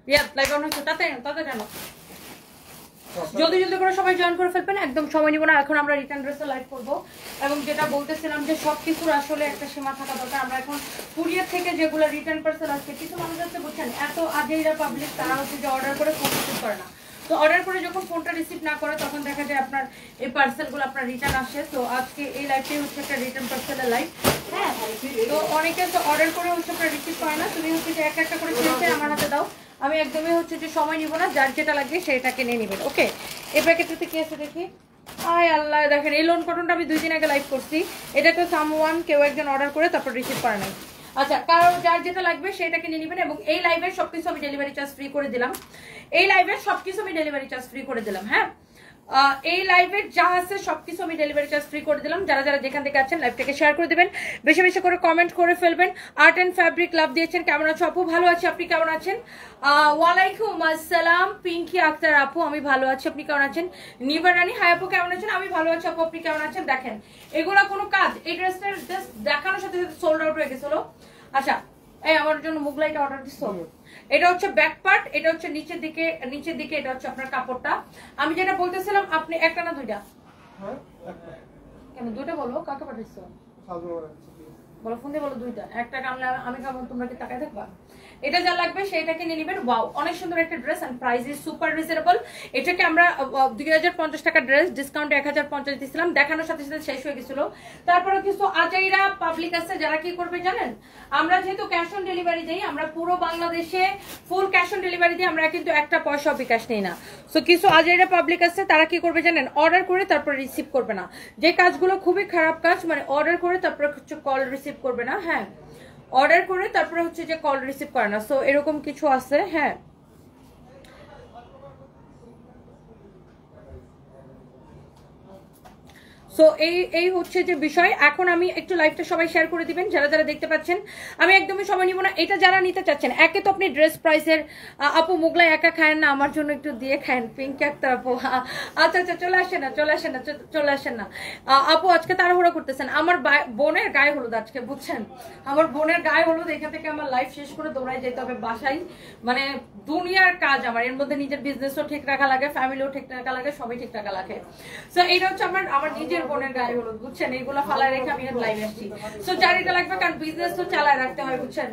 Riyad live on হচ্ছে, তাতে জানো জলদি জলদি করে সবাই জয়েন করে ফেলবেন, একদম সময় নিব না। এখন আমরা রিটার্ন ড্রেসে লাইভ করবো, এবং যেটা বলতেছিলাম যে সবকিছুর আসলে একটা সীমা থাকা দরকার। আমরা এখন কুরিয়ার থেকে যেগুলো রিটার্ন পার্সেল আসছে, কিছু মানুষ আছে বুঝছেন এত আজেইরা পাবলিক, তারা হচ্ছে যে অর্ডার করে ফোন রিসিভ করে না। তো অর্ডার করে যখন ফোনটা রিসিভ না করে তখন দেখা যায় আপনার এই পার্সেলগুলো আপনার রিটার্ন আসে। তো আজকে এই লাইভটাই হচ্ছে একটা রিটার্ন পার্সেলের লাইভ। হ্যাঁ, তো অনেকে তো অর্ডার করে হচ্ছে আপনার রিসিভ করে না। তুমি হচ্ছে যে একটা করে কিনতে আমার হাতে দাও, আমি একদমই হচ্ছে যে সময় নিব না, যার যেটা লাগবে সেটা কিনে নেবেন। ওকে, এই প্যাকেটটাতে কি আছে দেখি। আয় আল্লাহ, দেখেন এই লোন কটনটা আমি 2 দিন আগে লাইভ করছি। এটাকে কেউ একজন অর্ডার করে তারপর রিসিভ করে নাই। আচ্ছা, কারণ যার যেটা লাগবে সেটা কিনে নেবেন। এবং এই লাইভের সবকিছু আমি ডেলিভারি চার্জ ফ্রি করে দিলাম। হ্যাঁ, এই লাইভের যা আছে সবকিছু আমি ডেলিভারি চার্জ ফ্রি করে দিলাম। যারা যারা যেখান থেকে আছেন লাইভটাকে শেয়ার করে দিবেন, বেশি বেশি করে কমেন্ট করে ফেলবেন। আর্ট অ্যান্ড ফ্যাব্রিক লাভ দিয়েছেন, কেমন আছো আপু? ভালো আছি, আপনি কেমন আছেন? ওয়ালাইকুম আসসালাম পিঙ্কি আক্তার আপু, আমি ভালো আছি, আপনি কেমন আছেন? নিভা রানী, হাই আপু কেমন আছেন? আমি ভালো আছি আপু, আপনি কেমন আছেন? দেখেন এগুলা কোনো কাজ, এই ড্রেসটার জাস্ট দেখানোর সাথে সাথে সোল্ড আউট হয়ে গেছিল। আচ্ছা, এই আমার জন্য মুগলাইটা অর্ডার দিছো। এটা হচ্ছে ব্যাক পার্ট, এটা হচ্ছে নিচের দিকে এটা হচ্ছে আপনার কাপড়টা। আমি যেটা বলতেছিলাম, আপনি একটা না দুইটা? কেন দুইটা বলো, কাকে পাঠিয়েছো বলো, ফোন দিয়ে বলো দুইটা। একটা কামলে আমি কেমন, তোমরা কি তাকায় থাকবা? এটা যা লাগবে সেটাকে নিয়ে নেবেন। ওয়াও, অনেক সুন্দর একটা dress and price is super reasonable. এটাকে আমরা 2050 টাকা ড্রেস ডিসকাউন্টে 1050 দিয়েছিলাম, দেখানোর সাথে সাথে শেষ হয়ে গেছিল। তারপরে কিছু আজাইরা পাবলিক আছে যারা কি করবে জানেন, আমরা যেহেতু ক্যাশ অন ডেলিভারি দিই, আমরা পুরো বাংলাদেশে ফুল ক্যাশ অন ডেলিভারি দিই, আমরা কিন্তু একটা পয়সাও বিকাশ নেই না। সো কিছু আজাইরা পাবলিক আছে তারা কি করবে জানেন, অর্ডার করে তারপর রিসিভ করবে না। যে কাজগুলো খুবই খারাপ কাজ, মানে অর্ডার করে তারপর হচ্ছে কল রিসিভ করবে না। হ্যাঁ, অর্ডার করে তারপরে হচ্ছে যে কল রিসিভ করে না। সো এরকম কিছু আছে। হ্যাঁ, সো এই হচ্ছে যে বিষয়। এখন আমি একটু লাইভটা সবাই শেয়ার করে দিবেন যারা যারা দেখতে পাচ্ছেন। আমি একদমই সময় নিব না। এটা যারা নিতে চাচ্ছেন, একে তো আপনি ড্রেস প্রাইসের আপু মুগলাই একা খায়েন না, আমার জন্য একটু দিয়ে খায়েন পিঙ্ক একটা আপু। আচ্ছা আচ্ছা, চলে আসেন না আপু, আজকে তাড়াহুড়া করতেছেন। আমার বোনের গায়ে হলুদ আজকে, বুঝছেন, আমার বোনের গায়ে হলুদ। এখান থেকে আমার লাইফ শেষ করে দৌড়াই যেতে হবে বাসায়। মানে দুনিয়ার কাজ আমার, এর মধ্যে নিজের বিজনেসও ঠিক রাখা লাগে, ফ্যামিলিও ঠিক রাখা লাগে, সবই ঠিক রাখা লাগে। সো এইটা হচ্ছে আমার নিজের বোনের গায়ে হলুদ, বুঝছেন, এইগুলো ফালায় রেখে আমি লাইভে আসছি। সো যার এটা লাগবে, কারণ বিজনেস তো চালায় রাখতে হয়, বুঝছেন।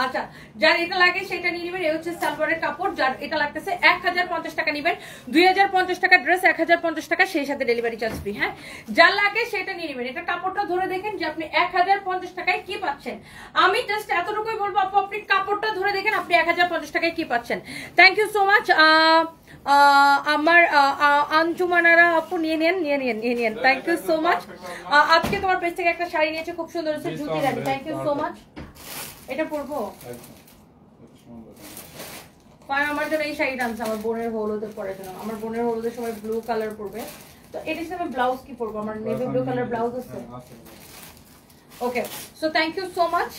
আচ্ছা, যার এটা লাগে সেটা নিয়ে নেবেন। এই হচ্ছে সালোয়ারের কাপড়, যার এটা লাগতেছে 1050 টাকা নেবেন। 2050 টাকা ড্রেস, 1050 টাকা, সেই সাথে ডেলিভারি চার্জ ফ্রি। হ্যাঁ, যার লাগে সেটা নিয়ে নেবেন। এটা কাপড়টা ধরে দেখেন যে আপনি 1050 টাকায় কি পাচ্ছেন। আমি জাস্ট এতটুকুই বলবো আপু, আপনি কাপড়টা ধরে দেখেন আপনি 1050 টাকায় কি পাচ্ছেন। Thank you so much. আমার আঞ্জুমানারা আপু নিয়ে নেন। Thank you so much. আজকে তোমার পেজ থেকে একটা শাড়ি নিয়েছে, খুব সুন্দর হচ্ছে, Juti Rani. Thank you so much. এটা পরবো, আমার জন্য এই শাড়িটা আনছে আমার বোনের হলুদের পরে জন্য। আমার বোনের হলুদের সময় ব্লু কালার পরবে, তো এর হিসেবে ব্লাউজ কি পরবো, আমার নেভি ব্লু কালার ব্লাউজ আছে। Okay, so thank you so much.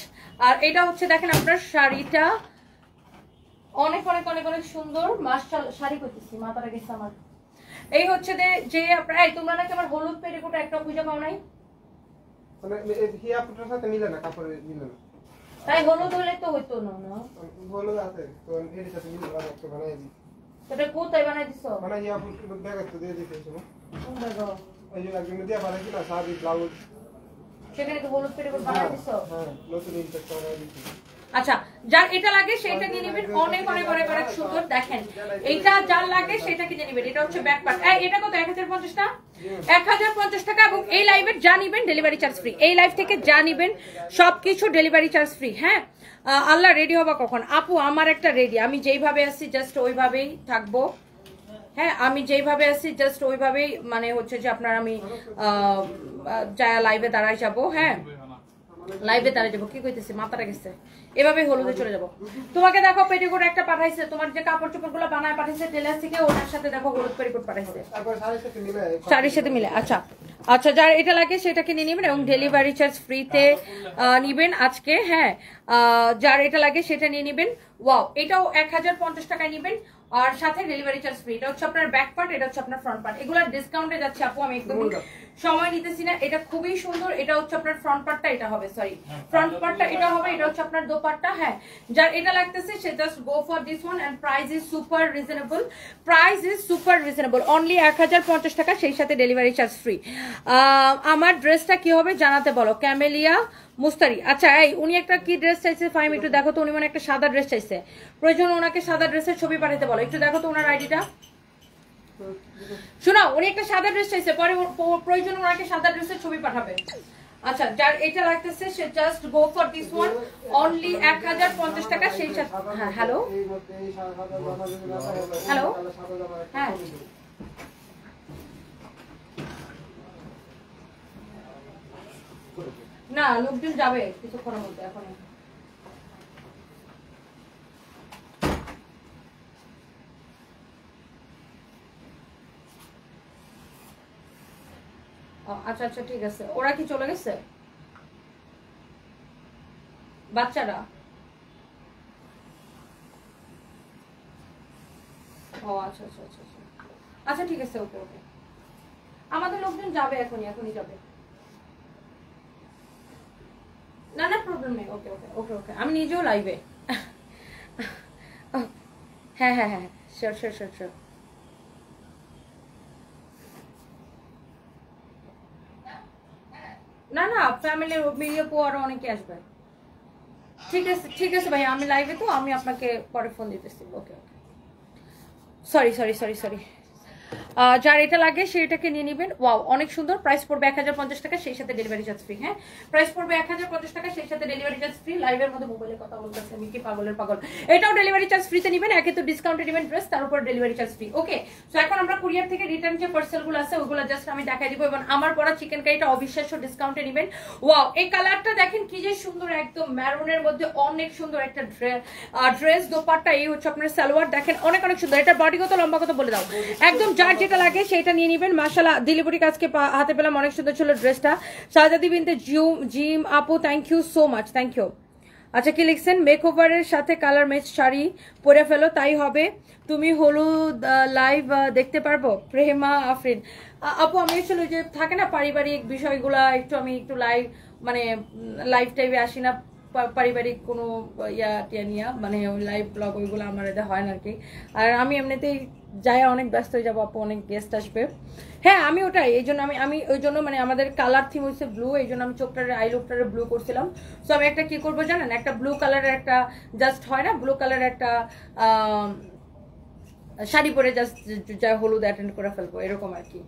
আর এটা হচ্ছে দেখেন আপনার শাড়িটা অনেক অনেক অনেক অনেক সুন্দর। মাশাআল্লাহ, শাড়ি করতেছি, মাথাটা গেছে আমার। এই হচ্ছে যে আপনারা, এই তোমরা নাকি আমার হলুদ পেটিকোট একটা খুঁজে পাও নাই, মানে হিয়া পুটার সাথে মিলে না, কাপড়ে মিলে না। তাই হলুদ হলে তো হইতো না। হলুদ আছে তো এর সাথে মিলে না, একটা বানাই দিই। এটা কোথায় বানাই দিছো? মানে হিয়া পুটার ব্যাগ তো দিয়ে দিতেছো না? কোন জায়গা? এই যে একজন দিয়া বানাই কিনা শাড়ি ব্লাউজ, সেখানে তো হলুদ পেটিকোট বানাই দিছো। হ্যাঁ, নতুন ইনটেক বানাই দিছি। আচ্ছা, যার এটা লাগে সেটা নিয়ে নেবেন। অনেক অনেক অনেক অনেক সুন্দর, দেখেন এইটা যার লাগে সেটা কিনে নেবেন। এটা হচ্ছে ব্যাক পার্ট। এটা কত? 1050 টাকা, 1050 টাকা। এবং এই লাইভের যা নিবেন ডেলিভারি চার্জ ফ্রি। এই লাইভ থেকে যা নিবেন সবকিছু ডেলিভারি চার্জ ফ্রি। হ্যাঁ, আল্লাহ, রেডি হবা কখন আপু? আমার একটা রেডি, আমি যেইভাবে আছি জাস্ট ওইভাবেই থাকবো। হ্যাঁ, আমি যেইভাবে আছি জাস্ট ওইভাবেই, মানে হচ্ছে যে আপনার আমি যা লাইভে দাঁড়াই যাবো। হ্যাঁ, লাইভে দাঁড়ায় যাবো, কি কইতেছি, মাথাটা গেছে। এভাবে হলুদে চলে যাবো। তোমাকে দেখো পেটিকোট একটা পাঠাইছে, তোমার যে কাপড় চোপড় গুলো বানায় পাঠাইছে টেলার থেকে, ওটার সাথে দেখো হলুদ পেটিকোট পাঠাইছে, শাড়ির সাথে মিলে। আচ্ছা আচ্ছা, যার এটা লাগে সেটাকে নিয়ে নেবেন এবং ডেলিভারি চার্জ ফ্রিতে নিবেন আজকে। হ্যাঁ, যার এটা লাগে সেটা নিয়ে নেবেন। ওয়াও, এটাও 1050 টাকায় নেবেন, আর সাথে ডেলিভারি চার্জ ফ্রি। এটা হচ্ছে আপনার ব্যাক পার্ট, এটা হচ্ছে আপনার ফ্রন্ট পার্ট। এগুলা ডিসকাউন্টে যাচ্ছে আপু, আমি একদমই সময় নিতেছি না। এটা খুবই সুন্দর। এটা হচ্ছে আপনার ফ্রন্ট পার্টটা, এটা হবে সরি ফ্রন্ট পার্টটা এটা হবে, এটা হচ্ছে আপনার দোপাট্টা। হ্যাঁ, যার এটা লাগতেছে সে just go for this one, and price is super reasonable. Price is super reasonable, only 1050 টাকা, সেই সাথে ডেলিভারি চার্জ ফ্রি। আমার ড্রেসটা কি হবে জানাতে বলো। ক্যামেলিয়া মুস্তারি, আচ্ছা এই উনি একটা কি ড্রেস চাইছে ফাইম, একটু দেখো তো। উনি মানে একটা সাদা ড্রেস চাইছে, প্রয়োজন ওনাকে সাদা ড্রেসের ছবি পাঠাতে বলো। একটু দেখো তো ওনার আইডিটা। শোনো, উনি একটা সাদা ড্রেস চাইছে, পরে প্রয়োজন ওনাকে সাদা ড্রেসের ছবি পাঠাবে। আচ্ছা, যার এটা লাগতেছে সে just go for this one, only 1050 টাকা, সেই সাথে। হ্যাঁ, হ্যালো হ্যালো, হ্যাঁ না, লোকজন যাবে কিছুক্ষণের মধ্যে, এখন আচ্ছা আচ্ছা ঠিক আছে। ওরা কি চলে গেছে বাচ্চারা? ও আচ্ছা আচ্ছা আচ্ছা আচ্ছা, আচ্ছা ঠিক আছে, ওকে ওকে। আমাদের লোকজন যাবে এখনই, এখনই যাবে। না না, প্রবলেম নেই, ওকে ওকে ওকে ওকে। আমি নিজেও লাইভে। হ্যাঁ হ্যাঁ হ্যাঁ, শিওর শিওর শিওর শিওর। না না, ফ্যামিলির মিলিয়ে পো আরো অনেকে আসবে। ঠিক আছে ভাই, আমি লাইভে তো, আমি আপনাকে পরে ফোন দিতেছি। ওকে ওকে, সরি সরি সরি সরি। যার এটা লাগে সেটাকে নিয়ে নেবেন। ওয়াও, অনেক সুন্দর। প্রাইস পড়বে 1050 টাকা, সেই সাথে ডেলিভারি চার্জ ফ্রি। হ্যাঁ, প্রাইস পড়বে 1050 টাকা, সেই সাথে ডেলিভারি চার্জ ফ্রি। লাইভের মধ্যে মোবাইলে কথা বলতেছে, আমি কি পাগলের পাগল। এটাও ডেলিভারি চার্জ ফ্রিতে নেবেন, একে তো ডিসকাউন্টে নেবেন ড্রেস, তার উপর ডেলিভারি চার্জ ফ্রি। ওকে, সো এখন আমরা কুরিয়ার থেকে রিটার্ন যে পার্সেলগুলো আছে ওগুলো জাস্ট আমি দেখাই দিব, এবং আমার পড়া চিকেন কারিটা অবিশ্বাস্য ডিসকাউন্টে নেবেন। ওয়াও, এই কালারটা দেখেন কি যে সুন্দর, একদম ম্যারুনের মধ্যে অনেক সুন্দর একটা ড্রেস। দোপাট্টা, এই হচ্ছে আপনার সালোয়ার, দেখেন অনেক অনেক সুন্দর। এটা বডি কত লম্বা কত বলে দাও একদম, যার যেটা লাগে সেটা নিয়ে নেবেন। মাশাআল্লাহ, দিলিপুরি কাজকে হাতে পেলাম, অনেক সুন্দর ছিল ড্রেসটা। শাহজাদি বিনতে জিম আপু, thank you so much, thank you. আচ্ছা, কি লিখছেন? মেকওভারের সাথে কালার ম্যাচ শাড়ি পরে ফেলো, তাই হবে। তুমি হলুদ লাইভ দেখতে পারবো? প্রেমা আফরিন আপু, আমি আসলে যে থাকে না পারিবারিক বিষয়গুলা, আমি একটু লাইভ মানে লাইভ টাইপে আসি না, পারিবারিক কোনো টিয়া নিয়ে, মানে লাইভ ব্লগ ওইগুলো আমার এটা হয় না আর কি। আর আমি এমনিতেই যাই, অনেক ব্যস্ত হয়ে যাবো আপু, অনেক গেস্ট আসবে। হ্যাঁ, আমি ওটাই, এই জন্য আমি ওই জন্য মানে আমাদের কালার থিম হচ্ছে ব্লু, এই জন্য আমি চোখটারে আই লুকটারে ব্লু করছিলাম। সো আমি একটা কি করবো জানেন, একটা ব্লু কালারের একটা জাস্ট হয় না, ব্লু কালারের একটা শাড়ি পরে জাস্ট যা হলুদ অ্যাটেন্ড করে ফেলবো, এরকম আর কি।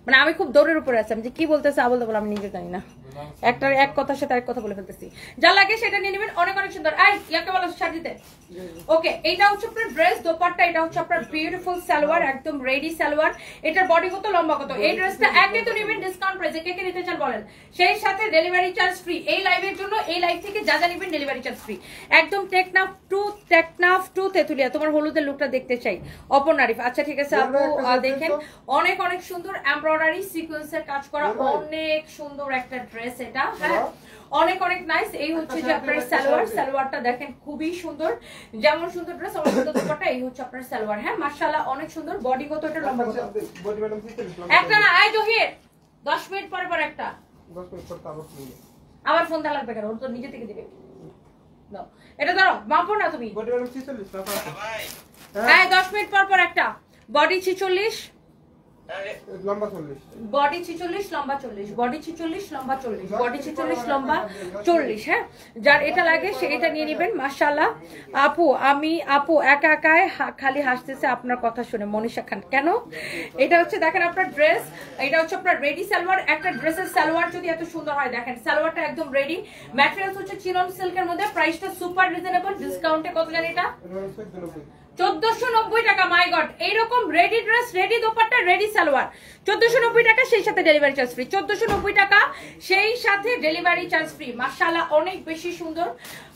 মানে আমি খুব দৌড়ের উপরে আছি, আমি যে কি বলতেছি আবল তাবল আমি নিজে জানি না, এক কথার সাথে এক কথা বলে ফেলতেছি। যা লাগে সেটা নিয়ে নেবেন, অনেক অনেক সুন্দর। ইয়াকে বলো শাড়িতে। ওকে, এটা হচ্ছে আপনার ড্রেস দোপাট্টা, এটা হচ্ছে আপনার বিউটিফুল সালোয়ার, একদম রেডি সালোয়ার। এটার বডি কত লম্বা কত। এই ড্রেসটা একে তো নেবেন ডিসকাউন্ট প্রাইসে, কে কে নিতে চান বলেন, সেই সাথে ডেলিভারি চার্জ ফ্রি। এই লাইভের জন্য, এই লাইভ থেকে যা যা নেবেন ডেলিভারি চার্জ ফ্রি। একদম টেকনাফ টু তেতুলিয়া। তোমার হলুদের লুকটা দেখতে চাই, অপর নারিফ। আচ্ছা ঠিক আছে আপু, দেখেন অনেক অনেক সুন্দর এমব্রয়ডারি সিকোয়েন্সের কাজ করা, অনেক সুন্দর একটা ড্রেস এটা। হ্যাঁ, অনেক অনেক নাইস। এই হচ্ছে যে আপনার সালোয়ারটা দেখেন খুবই সুন্দর, যেমন সুন্দর ড্রেস অনেক সুন্দর দোপাট্টা। এই হচ্ছে আপনার সালোয়ার। হ্যাঁ, মাশাআল্লাহ অনেক সুন্দর। বডি কত, এটা লম্বা কত? একটা না, আই জহির 10 মিনিট পর পর একটা 10 মিনিট পর তারপর আবার ফোন দেওয়া লাগবে কেন, ওর তো নিজে থেকে দিবে। দাও এটা, ধরো মাপো না তুমি। বডি বানাম 46 না ভাই, হ্যাঁ 10 মিনিট পর পর একটা। বডি 46, লম্বা 40, বডি 46 লম্বা 40, বডি 46 লম্বা 40, বডি 46 লম্বা 40। হ্যাঁ, যার এটা লাগে সে এটা নিয়ে নেবেন। মাশাআল্লাহ আপু একা একাই খালি হাসতেছে আপনার কথা শুনে। মনীষা খান, কেন? এটা হচ্ছে দেখেন আপনার ড্রেস, এটা হচ্ছে আপনার রেডি সালোয়ার। একটা ড্রেসের সালোয়ার যদি এত সুন্দর হয়, দেখেন সালোয়ারটা একদম রেডি। ম্যাটেরিয়ালস হচ্ছে চিনন সিল্কের মধ্যে, প্রাইসটা সুপার রিজনেবল। ডিসকাউন্টে কত জানি এটা? 1490 টাকা। মাই গড, এইরকম ready dress, ready dupatta, ready salwar 1490 টাকা, সেই সাথে ডেলিভারি চার্জ ফ্রি। 1490 টাকা, সেই সাথে ডেলিভারি চার্জ ফ্রি। মাশাআল্লাহ অনেক বেশি সুন্দর।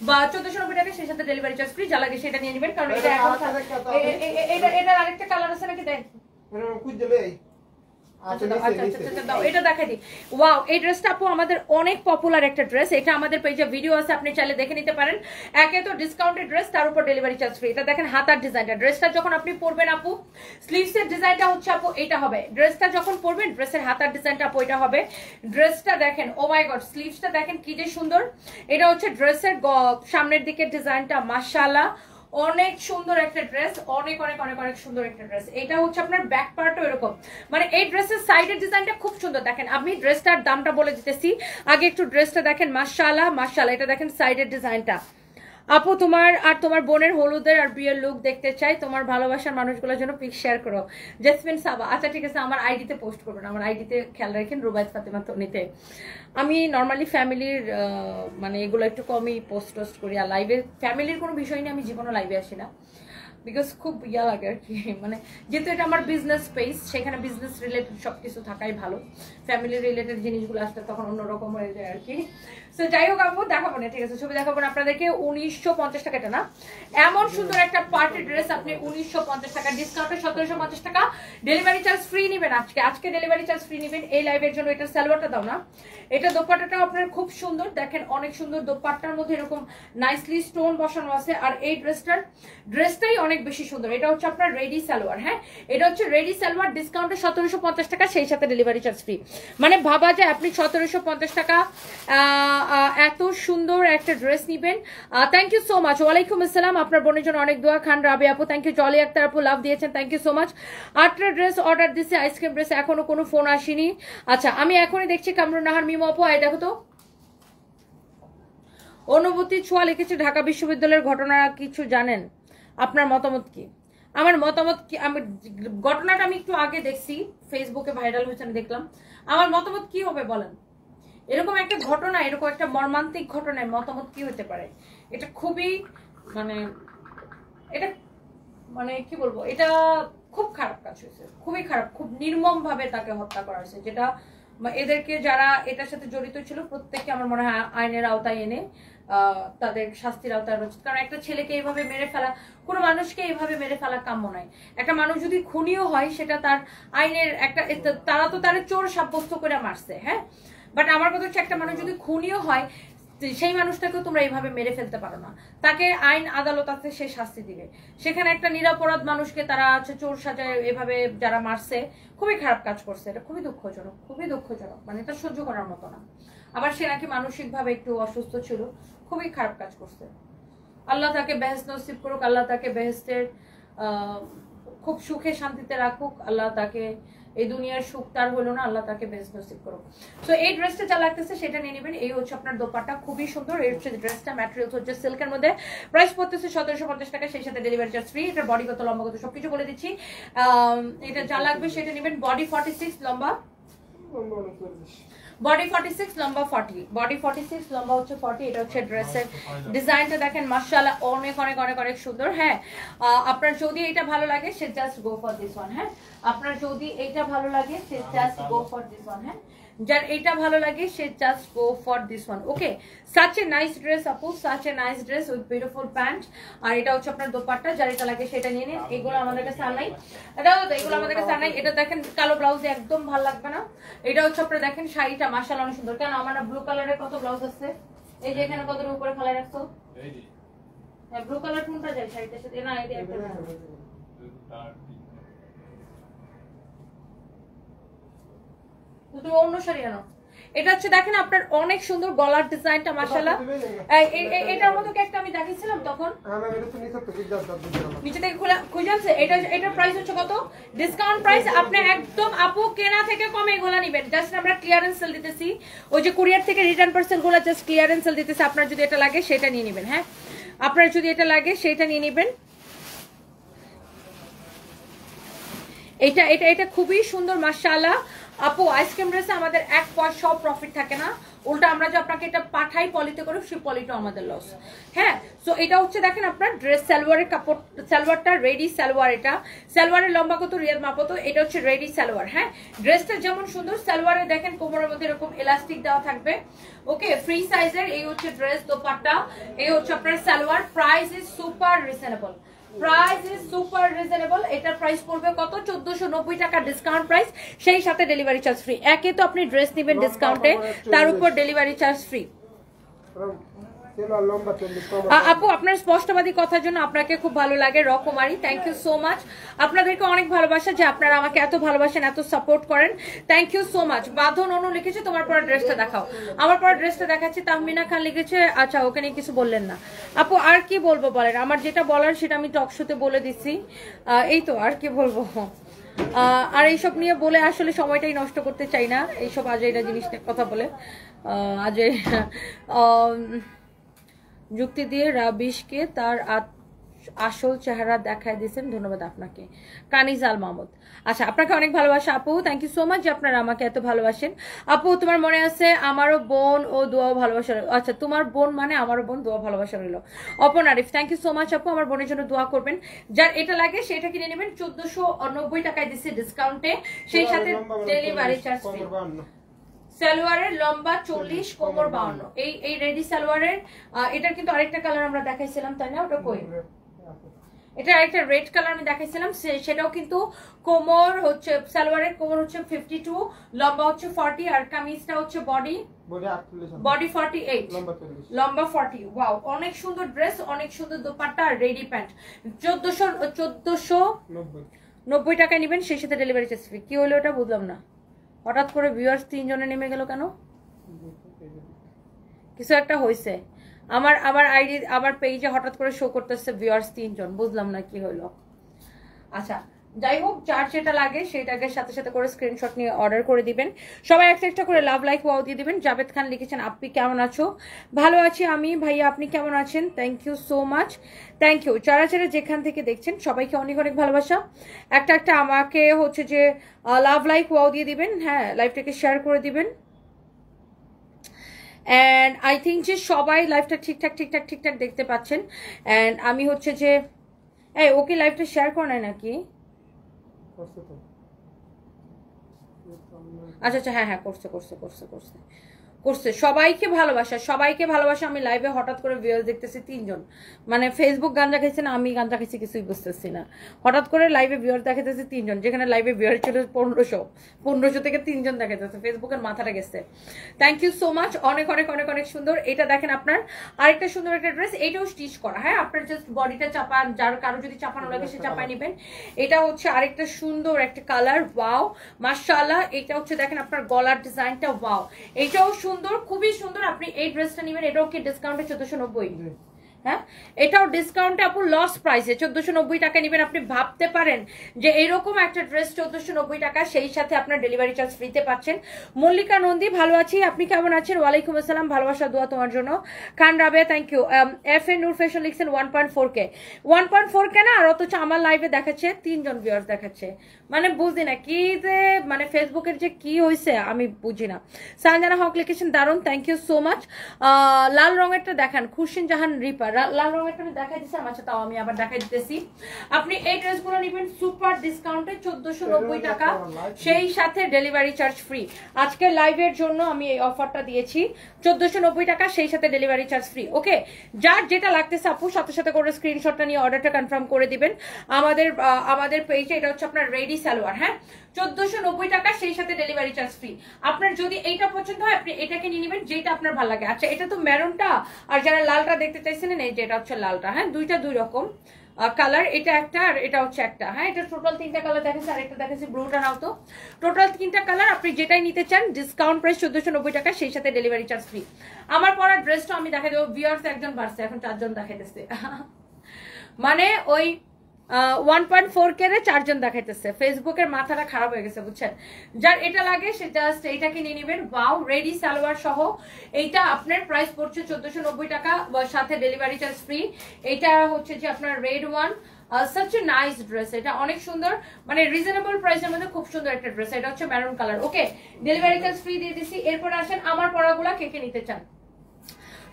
বা 1490 টাকা, সেই সাথে ডেলিভারি চার্জ ফ্রি। যা লাগে সেটা নিয়ে নেবেন, কারণ এটা এখন এটা আরেকটা কালার আছে নাকি? দেন কুই দেবে আচ্ছা দাও এটা দেখাই দিই। ওয়াও, এই ড্রেসটা আপু আমাদের অনেক পপুলার একটা ড্রেস। এটা আমাদের পেজে ভিডিও আছে, আপনি চাইলে দেখে নিতে পারেন। একে তো ডিসকাউন্টেড ড্রেস, তার উপর ডেলিভারি চার্জ ফ্রি। এটা দেখেন হাতার ডিজাইনটা, ড্রেসটা যখন আপনি পরবেন আপু স্লিভস এর ডিজাইনটা হচ্ছে আপু এটা হবে। ড্রেসটা যখন পরবেন ড্রেসের হাতার ডিজাইনটা আপু এটা হবে। ড্রেসটা দেখেন, ও মাই গড, স্লিভসটা দেখেন কি যে সুন্দর। এটা হচ্ছে ড্রেসের সামনের দিকের ডিজাইনটা, মাশাআল্লাহ অনেক সুন্দর একটা ড্রেস, অনেক অনেক অনেক অনেক সুন্দর একটা ড্রেস। এটা হচ্ছে আপনার ব্যাক পার্টও এরকম, মানে এই ড্রেসের সাইডের ডিজাইনটা খুব সুন্দর। দেখেন আমি ড্রেসটার দামটা বলে দিতেছি, আগে একটু ড্রেসটা দেখেন। মাশাআল্লাহ মাশাআল্লাহ, এটা দেখেন সাইডের ডিজাইনটা। আপু তোমার আর তোমার বোনের হলুদের আর বিয়ের লুক দেখতে চাই, তোমার ভালোবাসার মানুষগুলোর জন্য পিক শেয়ার করো। জেসমিন সাবা, আচ্ছা ঠিক আছে, আমার আইডিতে পোস্ট করবেন, আমার আইডিতে খেয়াল রাখেন, রুবায়েত ফাতেমা তনিতে। আমি নর্মালি ফ্যামিলির মানে এগুলো একটু কমই পোস্ট করি, আর লাইভে ফ্যামিলির কোনো বিষয় নিয়ে আমি জীবনে লাইভে আসি না, বিকজ খুব ইয়া লাগে আর কি। মানে যেহেতু এটা আমার বিজনেস পেজ, সেখানে বিজনেস রিলেটেড সবকিছু থাকাই ভালো, ফ্যামিলি রিলেটেড জিনিসগুলো আসলে তখন অন্যরকম হয়ে যায় আর কি। তো যাই হোক আপু দেখাবো না, ঠিক আছে, ছবি দেখাবো না আপনাদেরকে। 1950 টাকা, এটা না এমন সুন্দর একটা পার্টি ড্রেস আপনি 1950 টাকা, ডিসকাউন্টে 1750 টাকা, ডেলিভারি চার্জ ফ্রি নেবেন। আজকে ডেলিভারি চার্জ ফ্রি নেবেন এই লাইভের জন্য। এটা সালোয়ারটা দাও না, এটা দোপাট্টাটাও আপনার খুব সুন্দর, দেখেন অনেক সুন্দর। দোপাট্টার মধ্যে এরকম নাইসলি স্টোন বসানো আছে, আর এই ড্রেসটাই অনেক বেশি সুন্দর। এটা হচ্ছে আপনার রেডি সালোয়ার, হ্যাঁ এটা হচ্ছে রেডি সালোয়ার, ডিসকাউন্টে 1750 টাকা, সেই সাথে ডেলিভারি চার্জ ফ্রি। মানে ভাবা যায় আপনি 1750 টাকা এত সুন্দর একটা ড্রেস নিবেন। থ্যাংক ইউ সো মাচ, ওয়ালাইকুম আসসালাম, আপনার বোনের জন্য অনেক দোয়া। খান রাবি আপু থ্যাংক ইউ, জলি আক্তার আপু লাভ দিয়েছেন, থ্যাংক ইউ সো মাচ। 8টা ড্রেস অর্ডার দিছে, আইসক্রিম ড্রেস, এখনো কোনো ফোন আসেনি। আচ্ছা আমি এখনই দেখছি কামরুন নাহার মিমো আপু, এই দেখো তো অনুভূতি ছোঁয়া লিখেছে, ঢাকা বিশ্ববিদ্যালয়ের ঘটনা কিছু জানেন, আপনার মতামত কি? আমার মতামত কি, আমি ঘটনাটা আমি একটু আগে দেখছি, ফেসবুকে ভাইরাল হয়েছে, আমি দেখলাম। আমার মতামত কি হবে বলেন? এরকম একটা ঘটনা, এরকম একটা মর্মান্তিক ঘটনায় মতামত কি হতে পারে? এটা খুবই এটা মানে কি বলবো, এটা খুব খারাপ কাজ হয়েছে, খুবই খারাপ, খুব নির্মম ভাবে তাকে হত্যা করা হয়েছে। যেটা এদেরকে যারা এটার সাথে জড়িত ছিল প্রত্যেককে আমার মনে হয় আইনের আওতায় এনে তাদের শাস্তির আওতায় রয়েছে। কারণ একটা ছেলেকে এইভাবে মেরে ফেলা, কোনো মানুষকে এইভাবে মেরে ফেলা কাম্য নয়। একটা মানুষ যদি খুনিও হয় সেটা তার আইনের একটা, তারা তো তার চোর সাব্যস্ত করে মারছে, হ্যাঁ, বাট আমার কথা হচ্ছে একটা মানুষ যদি খুনিও হয় সেই মানুষটাকেও তোমরা এইভাবে মেরে ফেলতে পারো না, তাকে আইন আদালত আছে সে শাস্তি দিবে। সেখানে একটা নিরাপরাধ মানুষকে তারা আছে চোর সাজায় এভাবে যারা মারছে, খুবই খারাপ কাজ করছে। এটা খুবই দুঃখজনক, খুবই দুঃখজনক, মানে এটা সহ্য করার মতো না। আবার সে নাকি মানসিক ভাবে একটু অসুস্থ ছিল, খুবই খারাপ কাজ করছে। আল্লাহ তাকে বেহেশত নসিব করুক, আল্লাহ তাকে বেহেশতের খুব সুখে শান্তিতে রাখুক, আল্লাহ তাকে এই দুনিয়ার সুখ তার হলো না, আল্লাহ তাকে বেহেশত নসিব করুক। তো এই ড্রেসটা যা লাগতেছে সেটা নিয়ে নেবেন। এই হচ্ছে আপনার দোপাট্টা, খুবই সুন্দর। এই হচ্ছে ড্রেসটা, ম্যাটেরিয়ালস হচ্ছে সিল্কের মধ্যে, প্রাইস পড়তেছে 1750 টাকা, সেই সাথে ডেলিভারি চার্জ ফ্রি। এটা বডি কত, লম্বা কত, সবকিছু বলে দিচ্ছি। এটা যা লাগবে সেটা নেবেন। বডি 46, লম্বা বডি 46, লম্বা 40, বডি 46, লম্বা হচ্ছে 40। এটা হচ্ছে ড্রেসের ডিজাইনটা দেখেন, মাশাআল্লাহ অনেক অনেক অনেক অনেক সুন্দর। হ্যাঁ আপনার যদি এটা ভালো লাগে সে just go for this one. হ্যাঁ আপনার যদি এটা ভালো লাগে সে just go for this one. হ্যাঁ যার এটা ভালো লাগে সে just go for this one. Okay, such a nice dress আপু, such a nice dress with beautiful pant. আর এটা হচ্ছে আপনার দোপাট্টা, যার এটা লাগে সেটা নিয়ে নিন। এগুলো আমাদের কাছে আর নাই, এগুলো আমাদের কাছে আর নাই। এটা দেখেন কালো ব্লাউজে একদম ভালো লাগবে না। এটা হচ্ছে আপনার দেখেন শাড়িটা মাশাআল্লাহ অনেক সুন্দর। কেন আমার না ব্লু কালারের কত ব্লাউজ আছে, এই যে এখানে কত উপরে ফেলাই রাখছো, হ্যাঁ ব্লু কালার কোনটা যায় শাড়িটার সাথে, না এটা একটা তুমি অন্য শাড়ি আনো। এটা হচ্ছে দেখেন আপনার অনেক সুন্দর গলার ডিজাইনটা মাশাআল্লাহ। এটার মতো একটা আমি দেখিয়েছিলাম তখন, নিচে থেকে খুলে আছে। এটার প্রাইস হচ্ছে কত, ডিসকাউন্ট প্রাইস। আপনি একদম আপু কেনা থেকে কমে এগুলা নেবেন, জাস্ট আমরা ক্লিয়ারেন্স সেল দিতেছি। ওই যে কুরিয়ার থেকে রিটার্ন পার্সেল গুলো জাস্ট ক্লিয়ারেন্স সেল দিতেছি। আপনার যদি এটা লাগে সেটা নিয়ে নেবেন। হ্যাঁ আপনার যদি এটা লাগে সেটা নিয়ে নেবেন। এটা এটা এটা খুবই সুন্দর মাশাআল্লাহ। আপু আইসক্রিম ড্রেসে আমাদের এক পয়সাও প্রফিট থাকে না, উল্টা আমরা যে আপনাকে এটা পাঠাই পলিতে করে, সেই পলিটা আমাদের লস। হ্যাঁ সো এটা হচ্ছে দেখেন আপনার ড্রেস, সালোয়ারের কাপড়, সালোয়ারটা রেডি সালোয়ার। এটা সালোয়ারের লম্বা কত, রিয়াদ মাপতো, এটা হচ্ছে রেডি সালোয়ার। হ্যাঁ ড্রেসটা যেমন সুন্দর, সালোয়ারে দেখেন কোমরের মধ্যে এরকম এলাস্টিক দেওয়া থাকবে। ওকে ফ্রি সাইজের। এই হচ্ছে ড্রেস, দোপাট্টা, এই হচ্ছে আপনার salwar. Price is super reasonable, price is super reasonable. এটার প্রাইস পড়বে কত? 1490 টাকা ডিসকাউন্ট প্রাইস, সেই সাথে ডেলিভারি চার্জ ফ্রি। একে তো আপনি ড্রেস নেবেন ডিসকাউন্টে, তার উপর ডেলিভারি চার্জ ফ্রি। আপু আপনার স্পষ্টবাদী কথার জন্য আপনাকে খুব ভালো লাগে, রকমারি, থ্যাংক ইউ সো মাচ। আপনাদেরকে অনেক ভালোবাসা যে আপনারা আমাকে এত ভালোবাসেন, এত সাপোর্ট করেন, থ্যাংক ইউ সো মাচ। বাঁধন অনু লিখেছে তোমার পরা ড্রেসটা দেখাও, আমার পরা ড্রেসটা দেখাচ্ছি। তাহমিনা খান লিখেছে, আচ্ছা ওকে নিয়ে কিছু বললেন না আপু। আর কি বলবো বলেন, আমার যেটা বলার সেটা আমি টক শোতে বলে দিচ্ছি, এই তো আর কি বলবো। আর এইসব নিয়ে বলে আসলে সময়টাই নষ্ট করতে চাই না, এইসব আজেরা জিনিসটা কথা বলে আজে যুক্তি দিয়ে রাবিশকে তার আসল চেহারা দেখায় দিয়েছেন, ধন্যবাদ আপনাকে। কানিজাল মাহমুদ, আচ্ছা আপনাকে অনেক ভালোবাসা আপু, থ্যাংক ইউ সো মাচ যে আপনারা আমাকে এত ভালোবাসেন। আপু তোমার মনে আছে আমারও বোন ও দোয়া ভালোবাসা, আচ্ছা তোমার বোন মানে আমারও বোন, দোয়া ভালোবাসা রইল। Apon Arif, thank you so much আপু, আমার বোনের জন্য দোয়া করবেন। যার এটা লাগে সেটা কিনে নেবেন, 1490 টাকায় দিচ্ছে ডিসকাউন্টে, সেই সাথে ডেলিভারি চার্জ ফ্রি। সালোয়ারের লম্বা 40, কোমর 52। এই রেডি সালোয়ারের এটার কিন্তু আরেকটা কালার আমরা দেখাইছিলাম তাই না? ওটা কই? এটা আরেকটা রেড কালার আমি দেখাইছিলাম, সেটাও কিন্তু কোমর হচ্ছে, সালোয়ারের কোমর হচ্ছে 52, লম্বা হচ্ছে 40, আর কামিজটা হচ্ছে বডি 48, লম্বা 40। ওয়াও, অনেক সুন্দর ড্রেস, অনেক সুন্দর দোপাট্টা আর রেডি প্যান্ট। 1490 টাকায় নেবেন, সেই সাথে ডেলিভারি চার্জ ফ্রি। কি হলো ওটা বুঝলাম না, হঠাৎ করে ভিউয়ার্স 3 জনে নেমে গেল কেন? কিছু একটা হয়েছে আমার আইডি, আমার পেজে হঠাৎ করে শো করতেছে ভিউয়ার্স 3 জন, বুঝলাম না কি হলো। আচ্ছা যাই হোক, যার যেটা লাগে সেটাকে সাথে সাথে করে স্ক্রিনশট নিয়ে অর্ডার করে দিবেন। সবাই একটা একটা করে লাভ লাইক ওয়াও দিয়ে দিবেন। জাভেদ খান লিখেছেন, আপনি কেমন আছো? ভালো আছি আমি ভাইয়া, আপনি কেমন আছেন? Thank you so much, thank you. যারা যারা যেখান থেকে দেখছেন সবাইকে অনেক অনেক ভালোবাসা। একটা একটা আমাকে হচ্ছে যে লাভ লাইক ওয়াও দিয়ে দিবেন, হ্যাঁ লাইভটাকে শেয়ার করে দিবেন। অ্যান্ড আই থিঙ্ক যে সবাই লাইভটা ঠিকঠাক দেখতে পাচ্ছেন। অ্যান্ড আমি হচ্ছে যে ওকে লাইভটা শেয়ার করে নেয় নাকি? আচ্ছা হ্যাঁ করছে। সবাইকে ভালোবাসা। আমি লাইভে হঠাৎ করে ভিউয়ার্স দেখতেছি 3 জন, মানে ফেসবুক গান দেখাইছে না আমি গান দেখাইছি কিছুই বুঝতেছি না। হঠাৎ করে লাইভে ভিউয়ার্স দেখাইতেছে 3 জন, যেখানে লাইভে ভিউয়ার ছিল 1500 থেকে 3 জন দেখাইতেছে। ফেসবুকের মাথাটা গেছে। থ্যাংক ইউ সো মাচ, অনেক সুন্দর। এটা দেখেন আপনার আরেকটা সুন্দর একটা ড্রেস, এটাও স্টিচ করা, হ্যাঁ আপনার জাস্ট বডিটা চাপান, যার কারো যদি চাপানো লাগে সে চাপাই নেবেন। এটা হচ্ছে আরেকটা সুন্দর একটা কালার, ওয়াও মাশাআল্লাহ। এটা হচ্ছে দেখেন আপনার গলার ডিজাইনটা, ওয়াও এটাও সুন্দর, খুবই সুন্দর। আপনি এই ড্রেসটা নেবেন, এটাও কি ডিসকাউন্টে 1490? হ্যাঁ এটাও ডিসকাউন্টে আপু লস প্রাইসে 1490 টাকা নেবেন। আপনি ভাবতে পারেন যে এরকম একটা ড্রেস 1490 টাকা, সেই সাথে আপনার ডেলিভারি চার্জ ফ্রিতে পাচ্ছেন। মল্লিকা নন্দী, ভালো আছি, আপনি কেমন আছেন? ওয়ালাইকুম আসসালাম, ভালোবাসা দোয়া তোমার জন্য। Khan Rabeya, thank you. F A Noor fashion লিখছেন 1.4K 1.4K না, আর অথচ আমার লাইভে দেখাচ্ছে 3 জন ভিউয়ার্স দেখাচ্ছে, মানে বুঝি না কি যে মানে ফেসবুকের যে কি হয়েছে আমি বুঝি না। সানজানা হক লিখেছেন দারুন, থ্যাংক ইউ সো মাচ। লাল রঙেরটা দেখান, খুশিন জাহান রিপার, লাল রঙেরটা আমি দেখাই দিচ্ছিলাম, আচ্ছা তাও আমি আবার দেখাই দিতেছি। আপনি এই ড্রেসগুলো নেবেন সুপার ডিসকাউন্টে 1490 টাকা, সেই সাথে ডেলিভারি চার্জ ফ্রি। আজকের লাইভের জন্য আমি এই অফারটা দিয়েছি 1490 টাকা, সেই সাথে ডেলিভারি চার্জ ফ্রি। ওকে, যার যেটা লাগতেছে আপু সাথে সাথে করে স্ক্রিনশটটা নিয়ে অর্ডারটা কনফার্ম করে দিবেন আমাদের পেজে। এটা হচ্ছে আপনার রেডি সালোয়ার, হ্যাঁ 1490 টাকা, সেই সাথে ডেলিভারি চার্জ ফ্রি। আপনার যদি এইটা পছন্দ হয় আপনি এটাকে নিয়ে নেবেন, যেটা আপনার ভালো লাগে। আচ্ছা এটা তো মেরুনটা, আর যারা লালটা দেখতে চাইছিলেন এই যেটা হচ্ছে লালটা, হ্যাঁ দুইটা 2 রকম কালার, এটা একটা আর এটা হচ্ছে একটা, হ্যাঁ এটা টোটাল 3টা কালার দেখাচ্ছে, আর একটা দেখাচ্ছে ব্লুটা নাও তো। টোটাল 3টা কালার, আপনি যেটাই নিতে চান ডিসকাউন্ট প্রাইস 1490 টাকা, সেই সাথে ডেলিভারি চার্জ ফ্রি। আমার পরা ড্রেসটা আমি দেখাই দেবো, ভিউয়ার্স একজন বাড়ছে, এখন 4 জন দেখাইতেছে, মানে ওই 1.4K 4 জন দেখাইতেছে। ফেসবুকের মাথাটা খারাপ হয়ে গেছে বুঝছেন। যার এটা লাগে সে জাস্ট এইটাকে নিয়ে নেবেন। ওয়াও, রেডি সালোয়ার সহ এইটা আপনার প্রাইস পড়ছে 1490 টাকা, সাথে ডেলিভারি চার্জ ফ্রি। এটা হচ্ছে যে আপনার red one, such a nice dress, এটা অনেক সুন্দর, মানে রিজনেবল প্রাইসের মধ্যে খুব সুন্দর একটা ড্রেস। এটা হচ্ছে মেরুন কালার। ওকে, ডেলিভারি চার্জ ফ্রি দিয়ে দিছি। এরপর আসেন আমার পরাগুলা কে কে নিতে চান।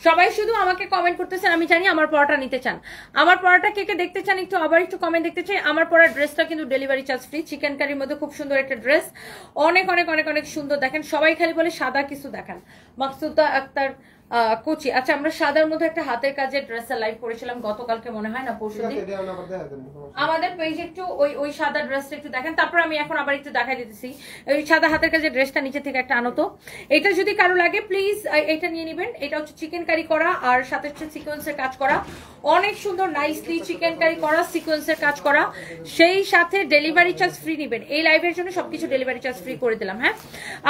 সবাই শুধু আমাকে কমেন্ট করতেছেন, আমি জানি আমার পরাটা নিতে চান। আমার পরাটা কে কে দেখতে চান একটু কমেন্ট দেখতে চাই। আমার পরার ড্রেসটা কিন্তু ডেলিভারি চার্জ ফ্রি। চিকেন কারির মধ্যে খুব সুন্দর একটা ড্রেস, অনেক সুন্দর। দেখেন সবাই খালি বলে সাদা কিছু দেখান। মাকসুদা আক্তার কোচি। আচ্ছা আমরা সাদার মধ্যে একটা হাতের কাজের ড্রেসের লাইভ করেছিলাম গতকালকে মনে হয় না পরশুদিন। আমাদের পেজে একটু ওই সাদা ড্রেসটা একটু দেখেন, তারপর আমি এখন আবার একটু দেখাই দিতেছি। ওই সাদা হাতের কাজের ড্রেসটা নিচে থেকে একটা আনো তো। এটা যদি কারো লাগে প্লিজ এটা নিয়ে নেবেন। এটা হচ্ছে চিকেন কারি করা আর সাথে হচ্ছে সিকোয়েন্সের কাজ করা, অনেক সুন্দর নাইসলি চিকেন কারি করা সিকোয়েন্সের কাজ করা, সেই সাথে ডেলিভারি চার্জ ফ্রি নেবেন। এই লাইভের জন্য সবকিছু ডেলিভারি চার্জ ফ্রি করে দিলাম। হ্যাঁ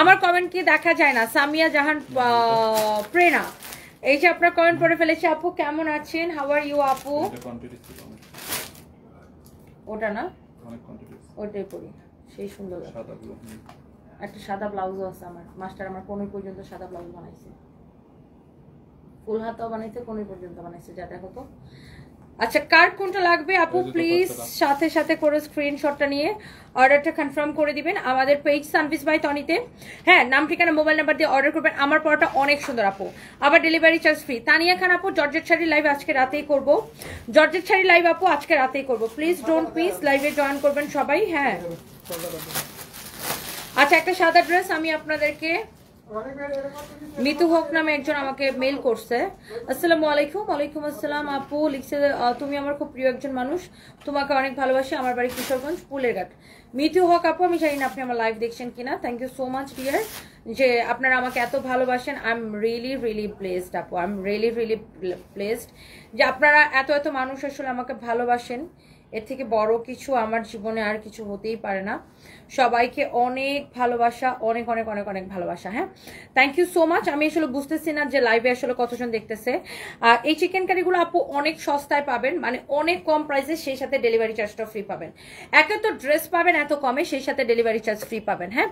আমার কমেন্ট কি দেখা যায় না? সামিয়া জাহান প্রেরণা, এই যে আপনার কমেন্ট পড়ে ফেলেছি। আপু কেমন আছেন? হাউ আর ইউ আপু? ওটা না ওইটাই পরি, সেই সুন্দর একটা সাদা ব্লাউজও আছে আমার। মাস্টার আমার কোন পর্যন্ত সাদা ব্লাউজ বানাইছে, ফুল হাতাও বানাইছে, কোন পর্যন্ত বানাইছে, যা দেখো তো। আচ্ছা কার কোনটা লাগবে আপু প্লিজ সাথে সাথে করে স্ক্রিনশটটা নিয়ে অর্ডারটা কনফার্ম করে দিবেন আমাদের পেজ সানভিস বাই তনিতে। হ্যাঁ নাম ঠিকানা মোবাইল নাম্বার দিয়ে অর্ডার করবেন। আমার পড়াটা অনেক সুন্দর আপু, আবার ডেলিভারি চার্জ ফ্রি। তানিয়া খান আপু জর্জেট শাড়ি লাইভ আজকে রাতেই করব, জর্জেট শাড়ি লাইভ আপু আজকে রাতেই করব। প্লিজ ডোন্ট মিস, লাইভে জয়েন করবেন সবাই। হ্যাঁ আচ্ছা একটা সাদা ড্রেস আমি আপনাদেরকে, মিতু হক নামে একজন আমাকে মেল করছে। আসসালামু আলাইকুম। ওয়ালাইকুম আসসালাম। আপু লিখছে তুমি আমার খুব প্রিয় একজন মানুষ, তোমাকে অনেক ভালোবাসি, আমার বাড়ি কিশোরগঞ্জ ফুলেরঘাট। মিতু হক আপু, আমি জানি না আপনি আমার লাইভ দেখছেন কিনা। Thank you so much dear, যে আপনারা আমাকে এত ভালোবাসেন। I am really really blessed আপু, I am really really blessed যে আপনারা এত এত মানুষ আসলে আমাকে ভালোবাসেন। এর থেকে বড় কিছু আমার জীবনে আর কিছু হতেই পারে না। সবাইকে অনেক ভালোবাসা, অনেক অনেক অনেক অনেক ভালোবাসা। হ্যাঁ থ্যাংক ইউ সো মাচ। আমি আসলে বুঝতেছি না যে লাইভে আসলে কতজন দেখতেছে। এই চিকেন কারিগুলো আপু অনেক সস্তায় পাবেন, মানে অনেক কম প্রাইসে, সেই সাথে ডেলিভারি চার্জটা ফ্রি পাবেন। একে তো ড্রেস পাবেন এত কমে, সেই সাথে ডেলিভারি চার্জ ফ্রি পাবেন। হ্যাঁ